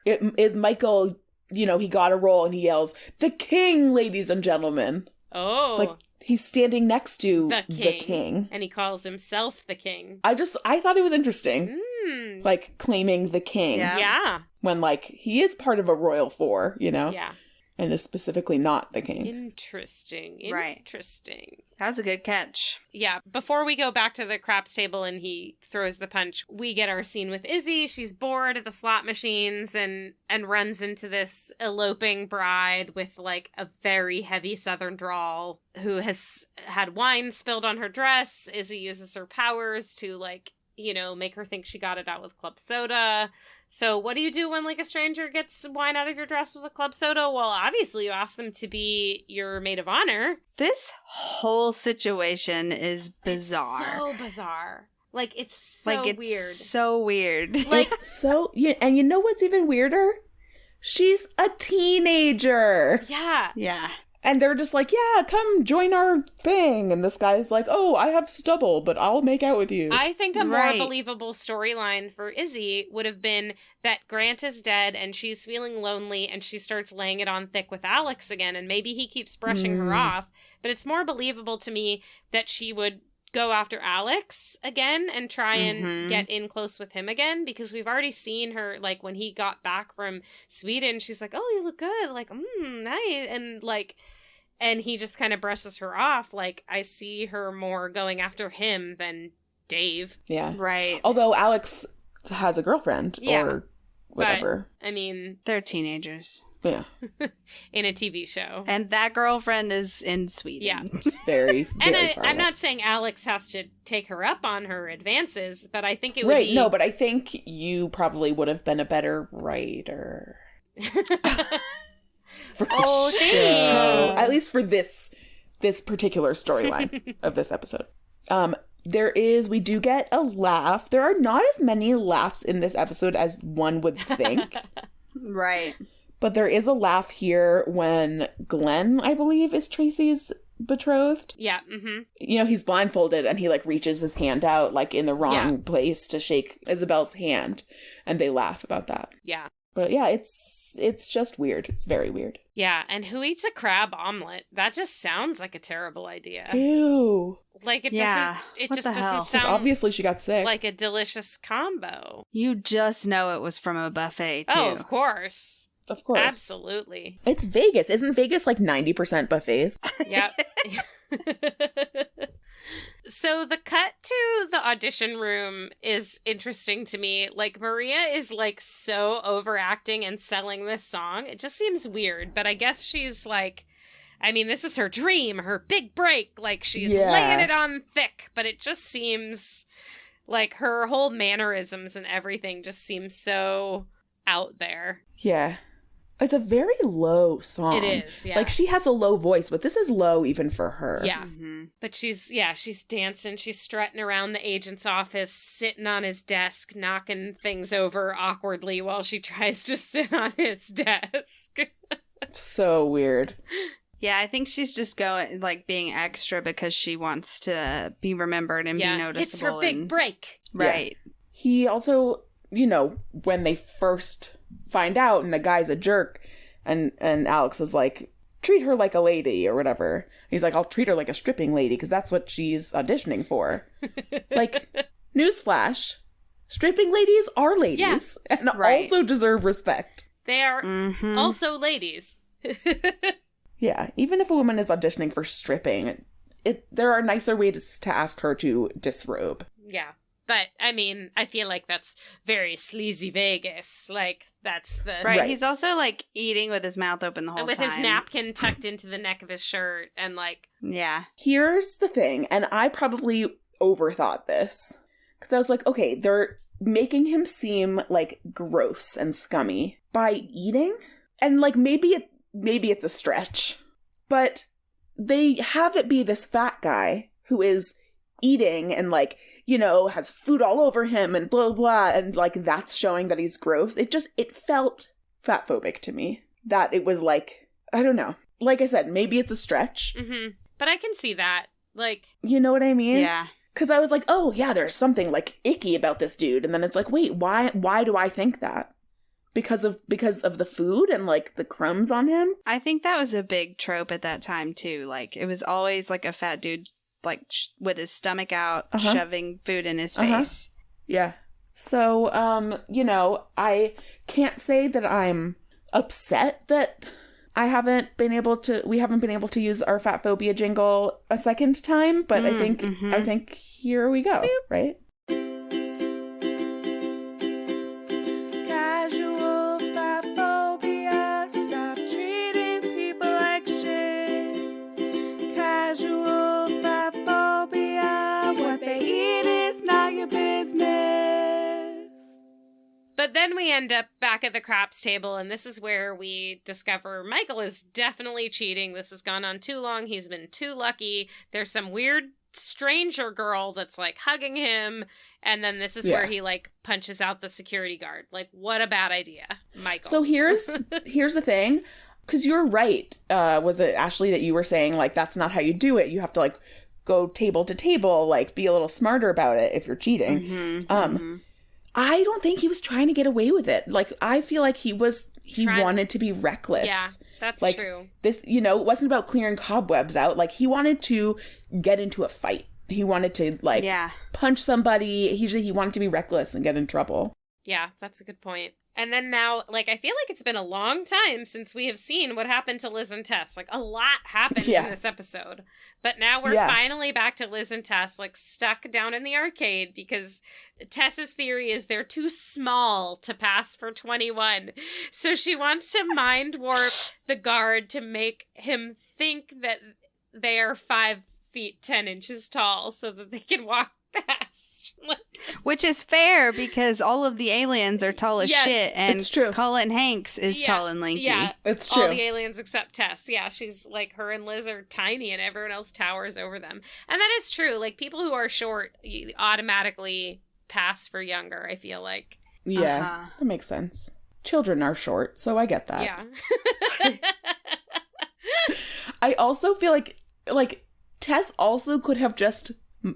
It is Michael, you know, he got a roll and he yells, "The king, ladies and gentlemen." Oh. It's like he's standing next to the king. And he calls himself the king. I thought it was interesting. Like claiming the king. Yeah. When like he is part of a royal four, you know? Yeah. And is specifically not the king. Interesting. Right. That's a good catch. Yeah. Before we go back to the craps table and he throws the punch, we get our scene with Izzy. She's bored at the slot machines and runs into this eloping bride with like a very heavy southern drawl who has had wine spilled on her dress. Izzy uses her powers to like, make her think she got it out with club soda. So what do you do when, like, a stranger gets wine out of your dress with a club soda? Well, obviously you ask them to be your maid of honor. This whole situation is bizarre. It's so bizarre. Like, it's so weird. So weird. Like, and you know what's even weirder? She's a teenager. Yeah. Yeah. And they're just like, yeah, come join our thing. And this guy's like, oh, I have stubble, but I'll make out with you. I think a more believable storyline for Izzy would have been that Grant is dead and she's feeling lonely and she starts laying it on thick with Alex again. And maybe he keeps brushing her off. But it's more believable to me that she would go after Alex again and try and get in close with him again, because we've already seen her, like, when he got back from Sweden, she's like, oh, you look good, like, nice, and like, and he just kind of brushes her off. Like, I see her more going after him than Dave. Yeah. Right. Although Alex has a girlfriend or whatever. But, I mean, they're teenagers. Yeah. In a TV show. And that girlfriend is in Sweden. Yeah. It's very, very far I'm away. not saying Alex has to take her up on her advances, but I think it would be... No, but I think you probably would have been a better writer. Oh, thanks. At least for this particular storyline of this episode. We do get a laugh. There are not as many laughs in this episode as one would think. Right. But there is a laugh here when Glenn, I believe, is Tracy's betrothed. Yeah. Mm-hmm. He's blindfolded and he, like, reaches his hand out, like, in the wrong place to shake Isabel's hand. And they laugh about that. Yeah. But yeah, it's just weird. It's very weird. Yeah, and who eats a crab omelet? That just sounds like a terrible idea. Ew. Like, it doesn't sound Like, obviously she got sick. like a delicious combo. You just know it was from a buffet, too. Oh, of course. Of course. Absolutely. It's Vegas. Isn't Vegas like 90% buffets? Yep. So the cut to the audition room is interesting to me. Like, Maria is, like, so overacting and selling this song. It just seems weird, but I guess she's like, I mean, this is her dream, her big break. Like, she's laying it on thick, but it just seems like her whole mannerisms and everything just seems so out there. Yeah. It's a very low song. It is, yeah. Like, she has a low voice, but this is low even for her. Yeah. Mm-hmm. But she's dancing. She's strutting around the agent's office, sitting on his desk, knocking things over awkwardly while she tries to sit on his desk. So weird. Yeah, I think she's just going, like, being extra because she wants to be remembered and be noticeable. It's her big break. Right. Yeah. He also, when they first find out and the guy's a jerk and Alex is like, treat her like a lady or whatever. He's like, I'll treat her like a stripping lady because that's what she's auditioning for. Like, newsflash, stripping ladies are ladies and also deserve respect. They are also ladies. Yeah, even if a woman is auditioning for stripping, there are nicer ways to ask her to disrobe. Yeah. But, I mean, I feel like that's very sleazy Vegas. Like, that's the... Right. He's also, like, eating with his mouth open the whole time. And with his napkin tucked into the neck of his shirt and, like... Yeah. Here's the thing, and I probably overthought this. Because I was like, okay, they're making him seem, like, gross and scummy by eating? And, like, maybe it's a stretch. But they have it be this fat guy who is eating and, like, has food all over him and blah, blah, and, like, that's showing that he's gross. It felt fatphobic to me. That it was, like, I don't know. Like I said, maybe it's a stretch. Mm-hmm. But I can see that. Like... You know what I mean? Yeah. Because I was like, oh, yeah, there's something, like, icky about this dude. And then it's like, wait, why do I think that? Because of the food and, like, the crumbs on him? I think that was a big trope at that time, too. Like, it was always, like, a fat dude, like, with his stomach out, shoving food in his face. Yeah. So, I can't say that I'm upset that we haven't been able to use our fat phobia jingle a second time, but I think here we go, right? Casual fat phobia, stop treating people like shit. Casual fat phobia, what they eat is not your business. But then we end up back at the craps table, and this is where we discover Michael is definitely cheating. This has gone on too long. He's been too lucky. There's some weird stranger girl that's like hugging him, and then this is where he like punches out the security guard. Like, what a bad idea, Michael. So here's the thing, because you're right. Was it Ashley that you were saying like that's not how you do it? You have to like go table to table, like be a little smarter about it if you're cheating. I don't think he was trying to get away with it. Like, I feel like he wanted to be reckless. Yeah, that's like, true. This, you know, it wasn't about clearing cobwebs out. Like, he wanted to get into a fight. He wanted to, like, punch somebody. He wanted to be reckless and get in trouble. Yeah, that's a good point. And then now, like, I feel like it's been a long time since we have seen what happened to Liz and Tess. Like, a lot happens in this episode. But now we're finally back to Liz and Tess, like, stuck down in the arcade because Tess's theory is they're too small to pass for 21. So she wants to mind warp the guard to make him think that they are 5 feet 10 inches tall so that they can walk past. Which is fair because all of the aliens are tall as shit, and it's true. Colin Hanks is tall and lanky. Yeah, it's true. All the aliens except Tess. Yeah, she's like, her and Liz are tiny and everyone else towers over them. And that is true. Like, people who are short automatically pass for younger, I feel like. Yeah, that makes sense. Children are short, so I get that. Yeah. I also feel like Tess also could have just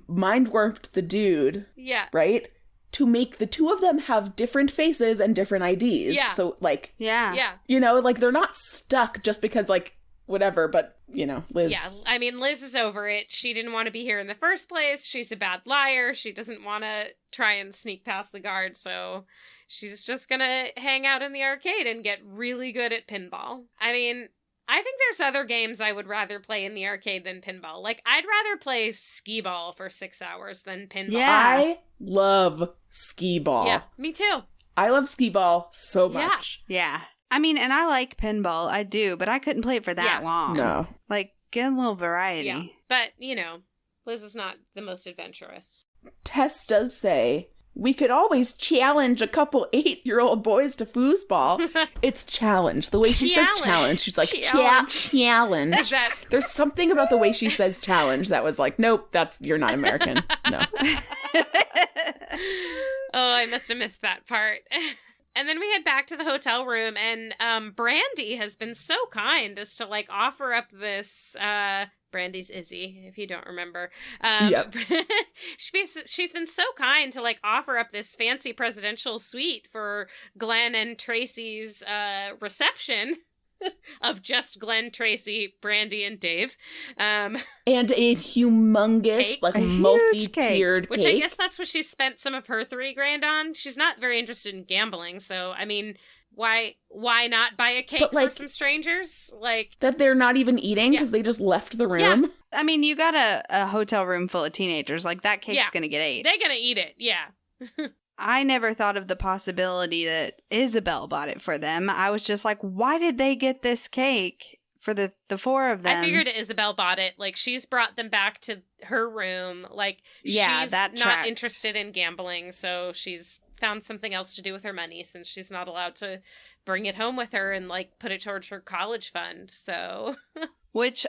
mind warped the dude. Yeah. Right? To make the two of them have different faces and different IDs. Yeah. So, like... Yeah. You know, like, they're not stuck just because, like, whatever, but, you know, Liz... Yeah, I mean, Liz is over it. She didn't want to be here in the first place. She's a bad liar. She doesn't want to try and sneak past the guard, so she's just gonna hang out in the arcade and get really good at pinball. I mean... I think there's other games I would rather play in the arcade than pinball. Like, I'd rather play skee-ball for 6 hours than pinball. Yeah. I love skee-ball. Yeah, me too. I love skee-ball so much. Yeah. I mean, and I like pinball. I do, but I couldn't play it for that long. No. Like, get a little variety. Yeah. But, you know, Liz is not the most adventurous. Tess does say... We could always challenge a couple 8-year-old boys to foosball. It's challenge. The way she says challenge. She's like, challenge. Is that... There's something about the way she says challenge that was like, nope, you're not American. No. Oh, I must have missed that part. And then we head back to the hotel room, and Brandy has been so kind as to, like, offer up this... Brandy's Izzy, if you don't remember. She's been so kind to, like, offer up this fancy presidential suite for Glenn and Tracy's reception of just Glenn, Tracy, Brandy, and Dave. And a humongous, cake. like, multi-tiered cake. Which I guess that's what she spent some of her $3,000 on. She's not very interested in gambling, so, I mean... Why not buy a cake for some strangers? Like that they're not even eating because they just left the room? Yeah. I mean, you got a hotel room full of teenagers. Like, that cake's going to get ate. They're going to eat it, yeah. I never thought of the possibility that Isabel bought it for them. I was just like, why did they get this cake for the 4 of them? I figured Isabel bought it. Like, she's brought them back to her room. Like, she's that not tracks. interested in gambling, so she's found something else to do with her money since she's not allowed to bring it home with her and, like, put it towards her college fund, so... Which,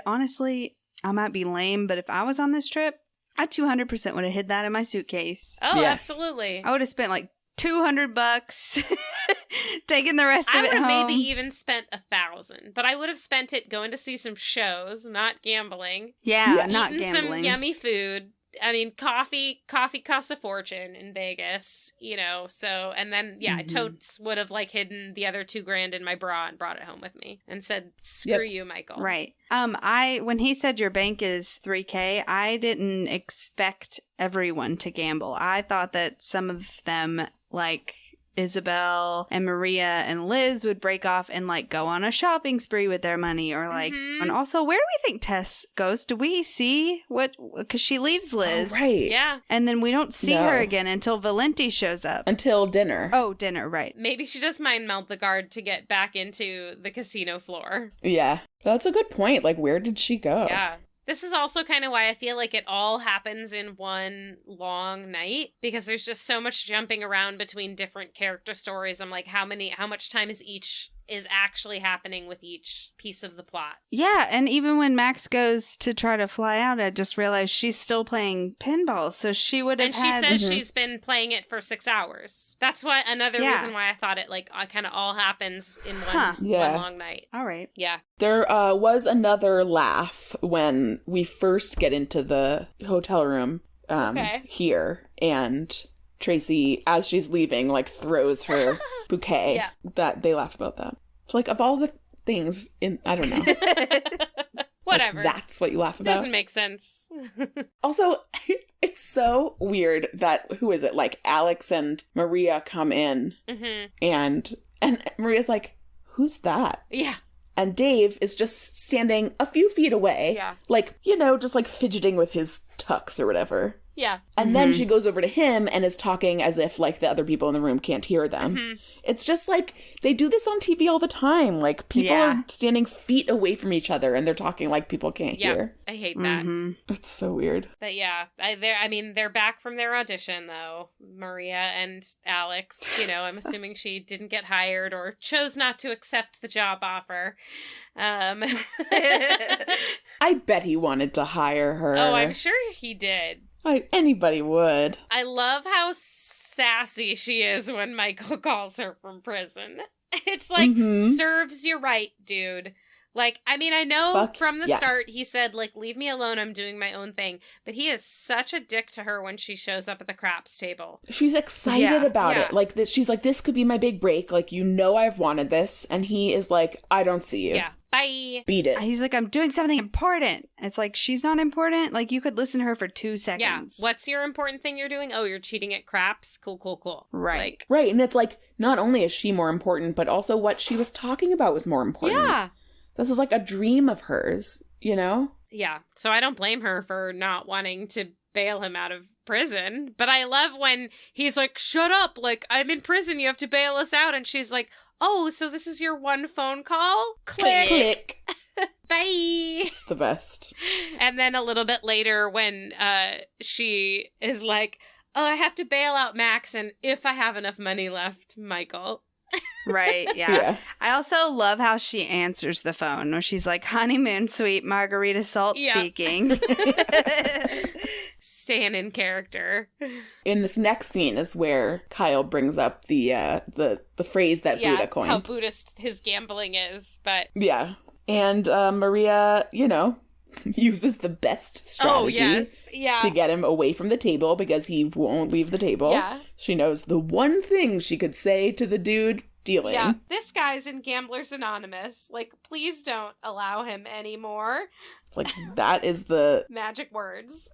honestly, I might be lame, but if I was on this trip, I 200% would have hid that in my suitcase. Oh, yeah. Absolutely. I would have spent, like, $200 taking the rest of it home. I would have maybe even spent $1,000, but I would have spent it going to see some shows, not gambling. Yeah, not eating gambling. Some yummy food. I mean, coffee costs a fortune in Vegas, you know, so, and then, totes would have, like, hidden the other $2,000 in my bra and brought it home with me and said, screw you, Michael. Right. When he said your bank is $3,000, I didn't expect everyone to gamble. I thought that some of them, like Isabel and Maria and Liz, would break off and, like, go on a shopping spree with their money, or, like, and also, where do we think Tess goes? Do we see because she leaves Liz. Oh, right. Yeah. And then we don't see her again until Valenti shows up. Until dinner. Oh, dinner, right. Maybe she does mind melt the guard to get back into the casino floor. Yeah. That's a good point. Like, where did she go? Yeah. This is also kind of why I feel like it all happens in one long night, because there's just so much jumping around between different character stories. I'm like, how much time is actually happening with each piece of the plot. Yeah, and even when Max goes to try to fly out, I just realized she's still playing pinball, so she would have And she says she's been playing it for 6 hours. That's why another reason why I thought it like kind of all happens in one long night. All right. Yeah. There was another laugh when we first get into the hotel room here, and Tracy, as she's leaving, like throws her bouquet. Yeah. That they laugh about that. So, like, of all the things I don't know. Whatever. Like, that's what you laugh about. Doesn't make sense. Also, it's so weird that, who is it? Like, Alex and Maria come in, and Maria's like, "Who's that?" Yeah. And Dave is just standing a few feet away. Yeah. Like, just like fidgeting with his tux or whatever. Yeah. And then she goes over to him and is talking as if, like, the other people in the room can't hear them. It's just, like, they do this on TV all the time. Like, people are standing feet away from each other and they're talking like people can't hear. I hate that. It's so weird. But yeah, they're back from their audition, though. Maria and Alex, I'm assuming she didn't get hired or chose not to accept the job offer. I bet he wanted to hire her. Oh, I'm sure he did. Anybody would. I love how sassy she is when Michael calls her from prison. It's like, serves you right, dude. Like, I mean, I know from the start he said, like, leave me alone, I'm doing my own thing. But he is such a dick to her when she shows up at the craps table. She's excited about it. Like, this, she's like, this could be my big break. Like, I've wanted this. And he is like, I don't see you. Yeah. Bye. Beat it. He's like, I'm doing something important. It's like, she's not important. Like, you could listen to her for 2 seconds. Yeah. What's your important thing you're doing? Oh, you're cheating at craps? Cool. Right. Right. And it's like, not only is she more important, but also what she was talking about was more important. Yeah. This is like a dream of hers, Yeah. So I don't blame her for not wanting to bail him out of prison. But I love when he's like, shut up. Like, I'm in prison. You have to bail us out. And she's like, oh, so this is your one phone call? Click. Bye. It's the best. And then a little bit later when she is like, oh, I have to bail out Max, and if I have enough money left, Michael. Right, yeah. I also love how she answers the phone, where she's like, honeymoon suite, Margarita Salt speaking. Staying in character. In this next scene is where Kyle brings up the phrase that Buddha coined. How Buddhist his gambling is, but... Yeah. And Maria, uses the best strategy to get him away from the table because he won't leave the table. Yeah. She knows the one thing she could say to the dude dealing. Yeah, this guy's in Gamblers Anonymous. Like, please don't allow him anymore. Like, that is the... magic words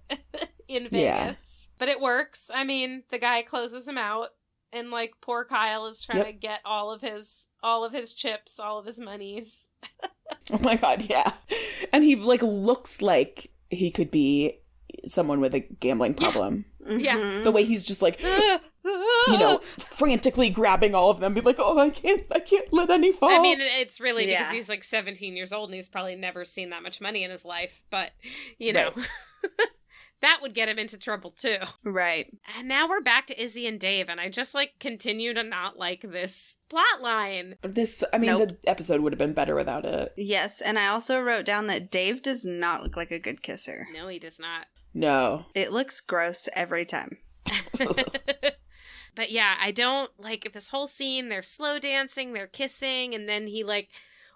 in Vegas. But it works. I mean, the guy closes him out, and, like, poor Kyle is trying to get all of his chips, all of his monies. Oh my god, yeah. And he, like, looks like he could be someone with a gambling problem. Yeah. The way he's just like... frantically grabbing all of them, be like, oh, I can't let any fall. I mean, it's really because he's like 17 years old and he's probably never seen that much money in his life, but, that would get him into trouble too. Right. And now we're back to Izzy and Dave, and I just, like, continue to not like this plot line. The episode would have been better without it. Yes, and I also wrote down that Dave does not look like a good kisser. No, he does not. No. It looks gross every time. But yeah, I don't like this whole scene. They're slow dancing, they're kissing, and then he, like,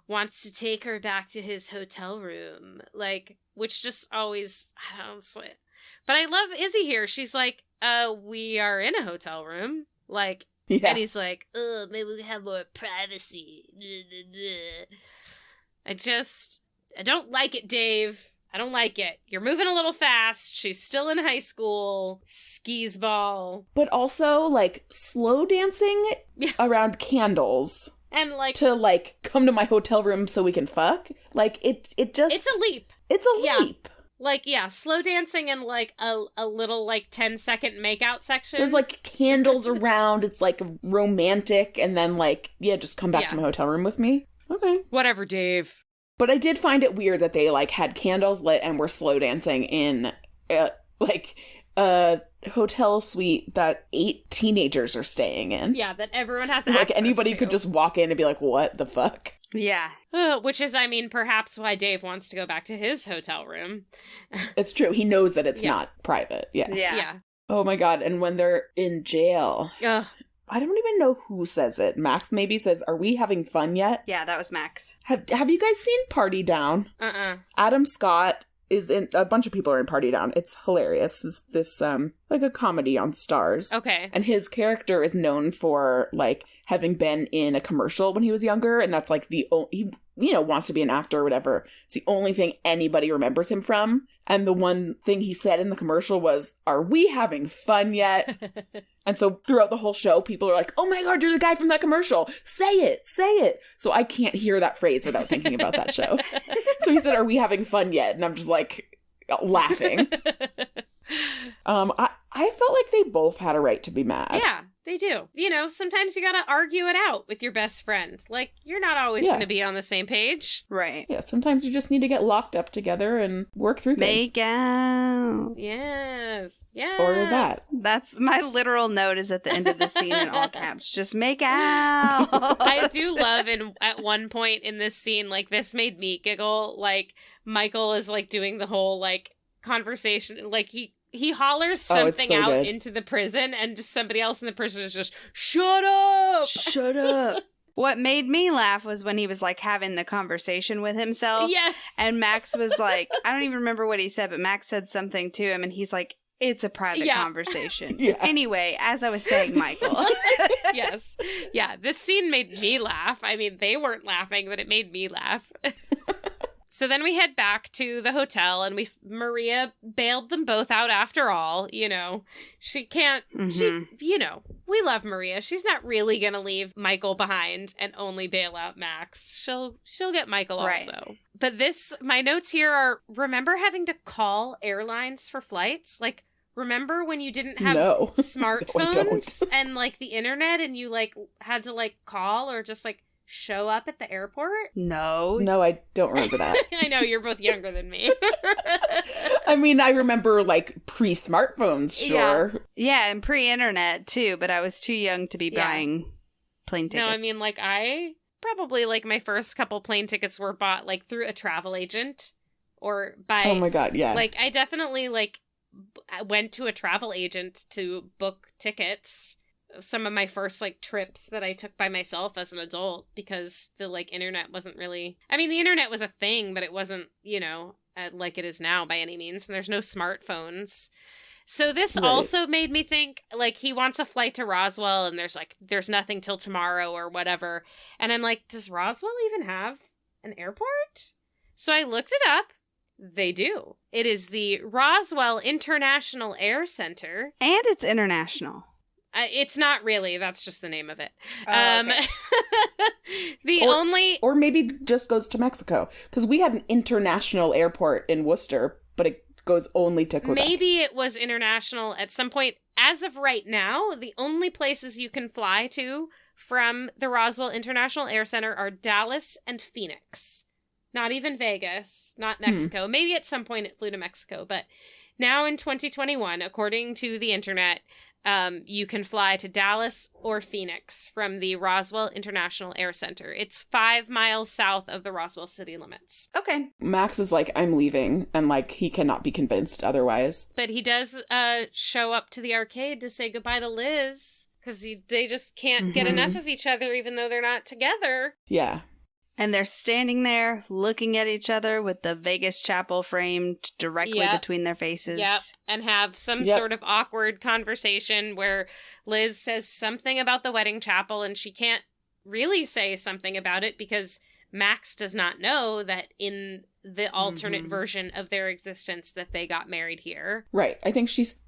wants to take her back to his hotel room. Like, which just always, I don't know. But I love Izzy here. She's like, we are in a hotel room. Like, and he's like, oh, maybe we have more privacy. I don't like it, Dave. I don't like it. You're moving a little fast. She's still in high school. Skis ball. But also, like, slow dancing around candles. And, like... to, like, come to my hotel room so we can fuck. Like, it just... It's a leap. It's a leap. Like, slow dancing and, like, a little, like, 10-second makeout section. There's, like, candles around. It's, like, romantic. And then, like, just come back to my hotel room with me. Okay. Whatever, Dave. But I did find it weird that they, like, had candles lit and were slow dancing in, like, a hotel suite that 8 teenagers are staying in. Yeah, that everyone has like, anybody could just walk in and be like, what the fuck? Yeah. Which is, I mean, perhaps why Dave wants to go back to his hotel room. It's true. He knows that it's not private. Yeah. Yeah. Oh my god. And when they're in jail, Ugh. I don't even know who says it. Max maybe says, "Are we having fun yet?" Yeah, that was Max. Have you guys seen Party Down? Adam Scott is in, a bunch of people are in Party Down. It's hilarious. It's this like a comedy on Stars. Okay. And his character is known for, like, having been in a commercial when he was younger, and that's like he wants to be an actor or whatever. It's the only thing anybody remembers him from. And the one thing he said in the commercial was, "Are we having fun yet?" And so throughout the whole show, people are like, "Oh my god, you're the guy from that commercial. Say it, say it." So I can't hear that phrase without thinking about that show. So he said, "Are we having fun yet?" And I'm just like laughing. I felt like they both had a right to be mad. Yeah, they do. You know, sometimes you gotta argue it out with your best friend. Like, you're not always gonna be on the same page. Right. Yeah, sometimes you just need to get locked up together and work through things. Make out. Yes. Yes. Or that. That's my literal note is at the end of the scene in all caps. Just make out. I do love at one point in this scene, like, this made me giggle. Like, Michael is, like, doing the whole, like, conversation. Like, he hollers something out good. Into the prison, and just somebody else in the prison is just, "Shut up! Shut up!" What made me laugh was when he was, like, having the conversation with himself. Yes! And Max was like, I don't even remember what he said, but Max said something to him, and he's like, "It's a private conversation." Yeah. Anyway, as I was saying, Michael. Yes. Yeah, this scene made me laugh. I mean, they weren't laughing, but it made me laugh. So then we head back to the hotel, and Maria bailed them both out after all. You know, she can't, we love Maria. She's not really going to leave Michael behind and only bail out Max. She'll get Michael also. But my notes here are, remember having to call airlines for flights? Like, remember when you didn't have smartphones and, like, the internet, and you, like, had to, like, call or just, like, show up at the airport? No, I don't remember that. I know, you're both younger than me. I mean, I remember, like, pre-smartphones, sure. Yeah, and pre-internet, too, but I was too young to be buying plane tickets. No, I mean, like, I probably, like, my first couple plane tickets were bought, like, through a travel agent or by... Oh my god, yeah. Like, I definitely, like, went to a travel agent to book tickets. Some of my first, like, trips that I took by myself as an adult, because the, like, internet wasn't really... I mean, the internet was a thing, but it wasn't, you know, like it is now by any means, and there's no smartphones. So this also made me think, like, he wants a flight to Roswell, and there's nothing till tomorrow or whatever. And I'm like, does Roswell even have an airport? So I looked it up. They do. It is the Roswell International Air Center. And it's international. It's not really. That's just the name of it. Okay. Or maybe just goes to Mexico. Because we had an international airport in Worcester, but it goes only to Quebec. Maybe it was international at some point. As of right now, the only places you can fly to from the Roswell International Air Center are Dallas and Phoenix. Not even Vegas. Not Mexico. Maybe at some point it flew to Mexico. But now in 2021, according to the internet... you can fly to Dallas or Phoenix from the Roswell International Air Center. It's 5 miles south of the Roswell city limits. Okay. Max is like, "I'm leaving," and, like, he cannot be convinced otherwise. But he does show up to the arcade to say goodbye to Liz, because they just can't get enough of each other, even though they're not together. Yeah. And they're standing there looking at each other with the Vegas chapel framed directly between their faces. Yep. And have some sort of awkward conversation where Liz says something about the wedding chapel, and she can't really say something about it because Max does not know that in the alternate version of their existence that they got married here. Right. I think she's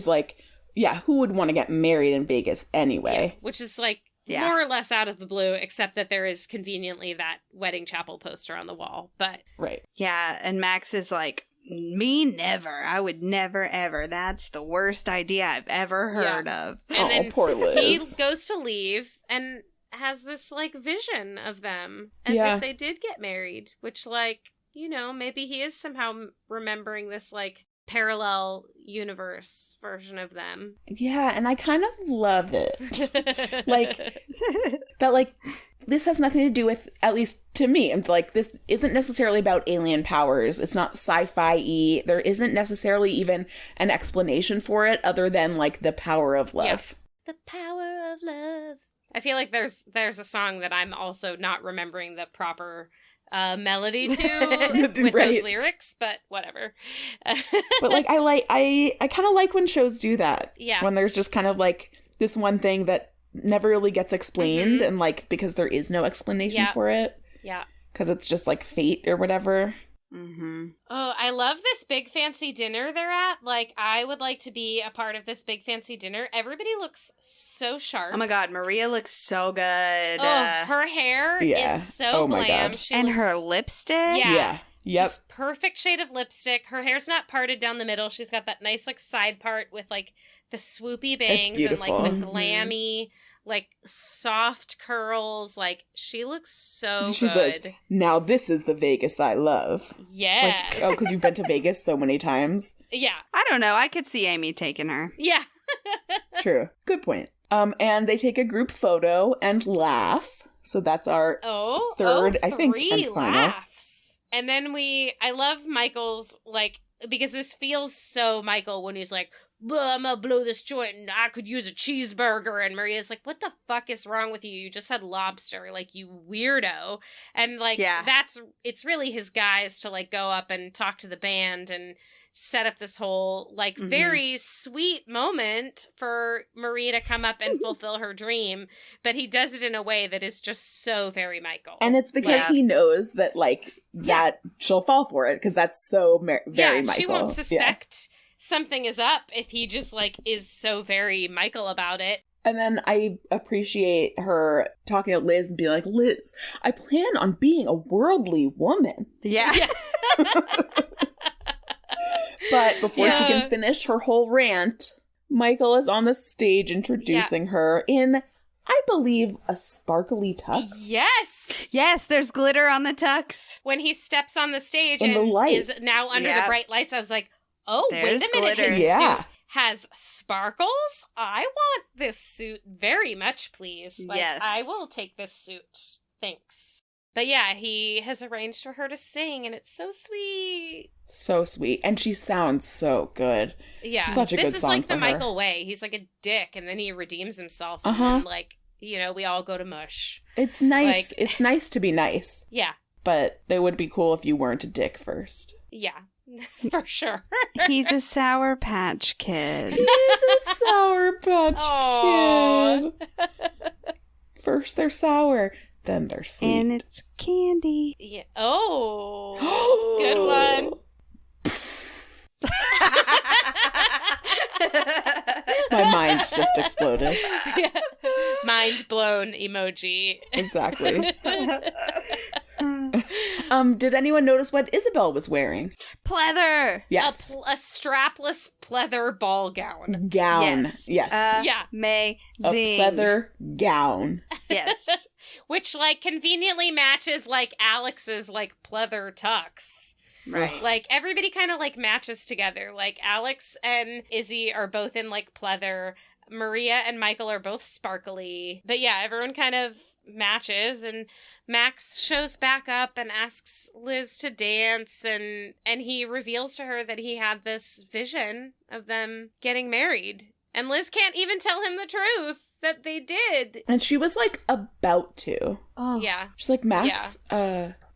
like, yeah, who would want to get married in Vegas anyway? Yeah, which is, like, more or less out of the blue, except that there is conveniently that wedding chapel poster on the wall. But right. Yeah, and Max is like, "Me never. I would never, ever. That's the worst idea I've ever heard of." And then poor Liz. He goes to leave, and has this, like, vision of them as if they did get married, which, like, you know, maybe he is somehow remembering this, like, parallel universe version of them. Yeah, and I kind of love it. Like, that, like, this has nothing to do with, at least to me, it's like, this isn't necessarily about alien powers. It's not sci-fi-y. There isn't necessarily even an explanation for it other than, like, the power of love. Yeah. The power of love. I fay like there's a song that I'm also not remembering the proper melody to with those lyrics, but whatever. But like I kind of like when shows do that. Yeah. When there's just kind of like this one thing that never really gets explained, and like because there is no explanation for it. Yeah. Because it's just like fate or whatever. Oh, I love this big fancy dinner they're at. Like, I would like to be a part of this big fancy dinner. Everybody looks so sharp. Oh my god, Maria looks so good. Oh, her hair is so glam. And her lipstick. Yeah. Yep. Just perfect shade of lipstick. Her hair's not parted down the middle. She's got that nice, like, side part with, like, the swoopy bangs and, like, the glammy, like, soft curls. Like, she looks so she good. Says, now this is the Vegas I love. Yeah. Like, oh, because you've been to Vegas so many times. Yeah. I don't know. I could see Amy taking her. Yeah. True. Good point. And they take a group photo and laugh. So that's our third, I think, and final. Laughs. And then I love Michael's, like, because this feels so Michael when he's like, I'm gonna blow this joint and I could use a cheeseburger. And Maria's like, what the fuck is wrong with you? You just had lobster, like, you weirdo. And, like, it's really his guys to, like, go up and talk to the band and set up this whole, like, very sweet moment for Maria to come up and fulfill her dream. But he does it in a way that is just so very Michael. And it's because he knows that, like, that she'll fall for it, because that's so very Michael. She won't suspect something is up if he just, like, is so very Michael about it. And then I appreciate her talking to Liz and being like, Liz, I plan on being a worldly woman. Yeah. Yes. But before she can finish her whole rant, Michael is on the stage introducing her in, I believe, a sparkly tux. Yes. Yes, there's glitter on the tux. When he steps on the stage and is now under the bright lights, I was like, oh, there's wait a minute. glitter. His suit has sparkles? I want this suit very much, please. Like, yes. I will take this suit. Thanks. But yeah, he has arranged for her to sing, and it's so sweet. So sweet. And she sounds so good. Yeah. Such a good song. This is like for the her. Michael way. He's like a dick, and then he redeems himself, and then, like, you know, we all go to mush. It's nice. Like, it's nice to be nice. Yeah. But it would be cool if you weren't a dick first. Yeah. For sure. He's a Sour Patch Kid. He is a Sour Patch Kid. First they're sour, then they're sweet. And it's candy. Yeah. Oh. Good one. My mind just exploded. Yeah. Mind blown emoji. Exactly. Did anyone notice what Isabel was wearing? Pleather. Yes. A strapless pleather ball gown. Gown. Yes. Yeah. Amazing. A pleather gown. Yes. Which, like, conveniently matches, like, Alex's, like, pleather tux. Right. Like, everybody kind of, like, matches together. Like, Alex and Izzy are both in, like, pleather. Maria and Michael are both sparkly. But yeah, everyone kind of matches, and Max shows back up and asks Liz to dance, and he reveals to her that he had this vision of them getting married. And Liz can't even tell him the truth that they did. And she was, like, about to. Oh. Yeah. She's like, Max,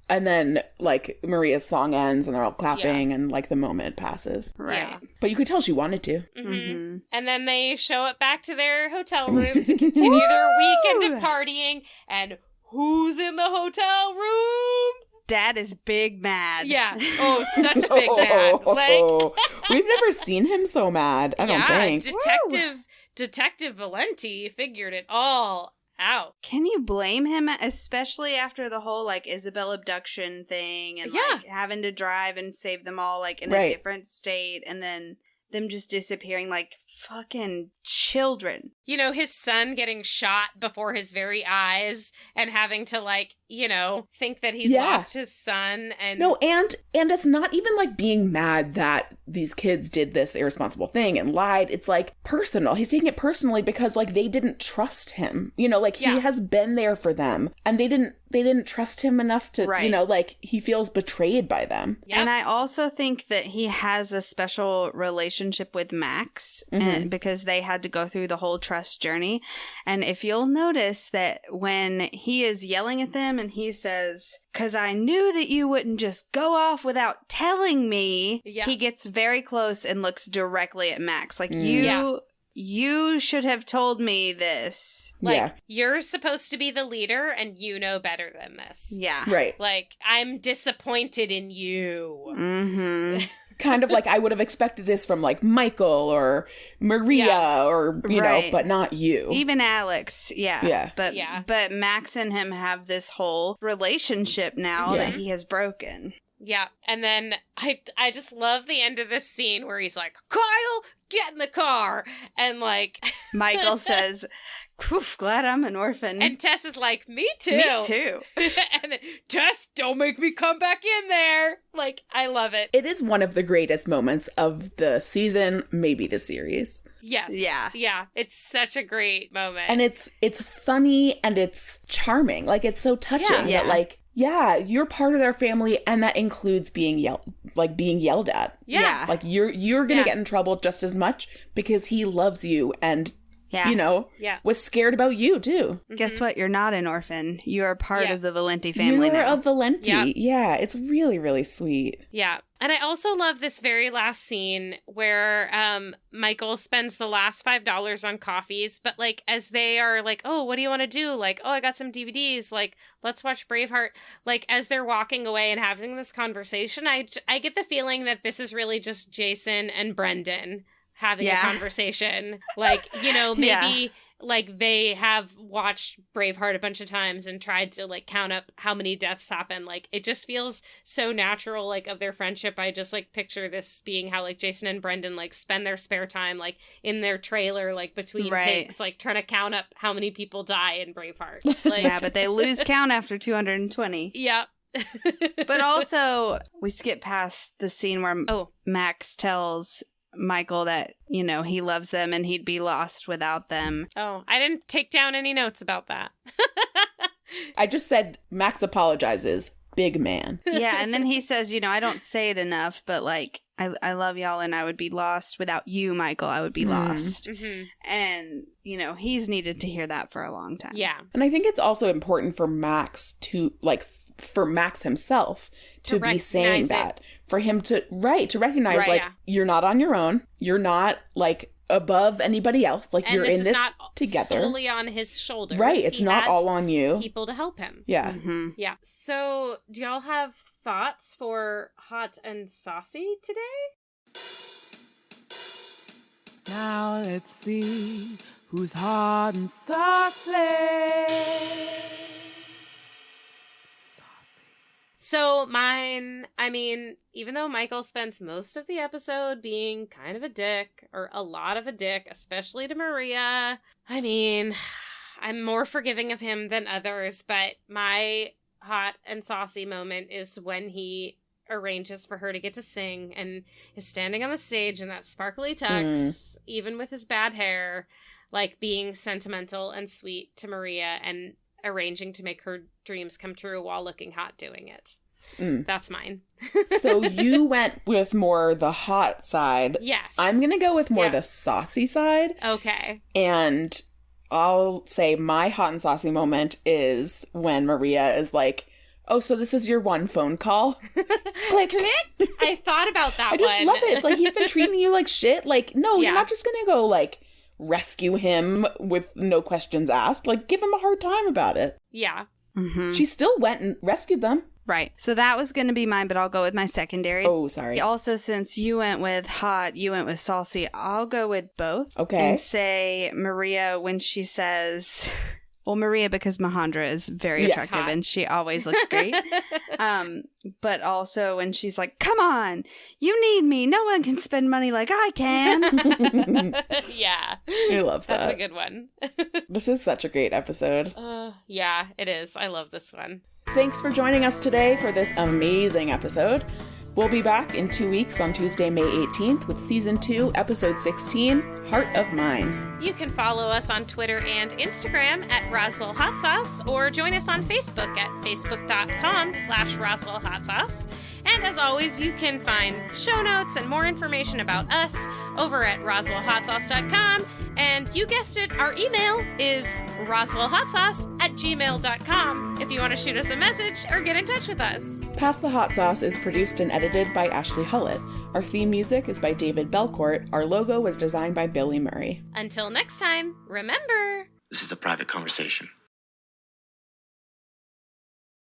and then, like, Maria's song ends, and they're all clapping, and, like, the moment passes. Right. Yeah. But you could tell she wanted to. Mm-hmm. And then they show it back to their hotel room to continue their weekend of partying. And who's in the hotel room? Dad is big mad. Yeah. Oh, such big mad. Like, we've never seen him so mad, I don't think. Detective Valenti figured it all out. Can you blame him, especially after the whole, like, Isabel abduction thing and, like, having to drive and save them all, like, in a different state, and then them just disappearing, like, fucking children. You know, his son getting shot before his very eyes and having to, like, you know, think that he's lost his son. And no, and it's not even like being mad that these kids did this irresponsible thing and lied. It's like personal. He's taking it personally because, like, they didn't trust him. You know, like, he has been there for them and they didn't trust him enough to, you know, like, he feels betrayed by them. Yep. And I also think that he has a special relationship with Max and because they had to go through the whole trust journey. And if you'll notice that when he is yelling at them and he says, "'Cause I knew that you wouldn't just go off without telling me," he gets very close and looks directly at Max. Like, you should have told me this. Like, you're supposed to be the leader and you know better than this. Yeah. Right. Like, I'm disappointed in you. Mm-hmm. Kind of like I would have expected this from, like, Michael or Maria or, you know, but not you. Even Alex. Yeah. But Max and him have this whole relationship now that he has broken. Yeah, and then I just love the end of this scene where he's like, "Kyle, get in the car!" And, like... Michael says, "Oof, glad I'm an orphan." And Tess is like, "Me too." Me too. And then, "Tess, don't make me come back in there." Like, I love it. It is one of the greatest moments of the season, maybe the series. Yes. Yeah. Yeah. It's such a great moment. And it's funny and it's charming. Like, it's so touching that, like, yeah, you're part of their family, and that includes being yelled at. Yeah. Like, you're gonna get in trouble just as much because he loves you and, you know, was scared about you, too. Guess what? You're not an orphan. You are part of the Valenti family now. You're a Valenti. Yeah, it's really, really sweet. Yeah. And I also love this very last scene where Michael spends the last $5 on coffees, but, like, as they are like, "Oh, what do you want to do?" Like, "Oh, I got some DVDs. Like, let's watch Braveheart." Like, as they're walking away and having this conversation, I get the feeling that this is really just Jason and Brendan having a conversation. Like, you know, maybe like they have watched Braveheart a bunch of times and tried to, like, count up how many deaths happen. Like, it just feels so natural, like, of their friendship. I just, like, picture this being how, like, Jason and Brendan, like, spend their spare time, like, in their trailer, like, between takes, like, trying to count up how many people die in Braveheart. Like, yeah, but they lose count after 220. Yep. But also, we skip past the scene where Max tells Michael that, you know, he loves them and he'd be lost without them. Oh, I didn't take down any notes about that. I just said Max apologizes. Big man. Yeah, and then he says, you know, I don't say it enough, but, like, I love y'all and I would be lost without you, Michael. I would be lost. Mm-hmm. And, you know, he's needed to hear that for a long time. Yeah. And I think it's also important for Max to, like, for Max himself to be saying that. For him to recognize, like, you're not on your own. You're not, like, above anybody else. Like, and you're in this not together. Solely on his shoulders. Right. It's not all on you. People to help him. Yeah. Mm-hmm. Yeah. So, do y'all have thoughts for Hot and Saucy today? Now let's see who's hot and saucy. So mine, I mean, even though Michael spends most of the episode being kind of a dick, or a lot of a dick, especially to Maria, I mean, I'm more forgiving of him than others, but my hot and saucy moment is when he arranges for her to get to sing and is standing on the stage in that sparkly tux, even with his bad hair, like being sentimental and sweet to Maria and arranging to make her dreams come true while looking hot doing it. That's mine. So you went with more the hot side. Yes. I'm going to go with more the saucy side. Okay. And I'll say my hot and saucy moment is when Maria is like, "Oh, so this is your one phone call?" Click. Click. I thought about that I just love it. It's like, he's been treating you like shit. Like, no, you're not just going to go, like, rescue him with no questions asked. Like, give him a hard time about it. Yeah. Mm-hmm. She still went and rescued them. Right. So that was going to be mine, but I'll go with my secondary. Oh, sorry. Also, since you went with hot, you went with saucy, I'll go with both. Okay. And say Maria when she says, Well, Maria, because Mahandra is very attractive and she always looks great. But also when she's like, come on, you need me. No one can spend money like I can. Yeah. I love that. That's a good one. This is such a great episode. Yeah, it is. I love this one. Thanks for joining us today for this amazing episode. We'll be back in 2 weeks on Tuesday, May 18th with Season 2, Episode 16, Heart of Mine. You can follow us on Twitter and Instagram at Roswell Hot Sauce, or join us on Facebook at facebook.com/Roswell Hot Sauce. And as always, you can find show notes and more information about us over at RoswellHotSauce.com. And you guessed it, our email is RoswellHotSauce@gmail.com if you want to shoot us a message or get in touch with us. Pass the Hot Sauce is produced and edited by Ashley Hullett. Our theme music is by David Belcourt. Our logo was designed by Billy Murray. Until next time, remember... This is a private conversation.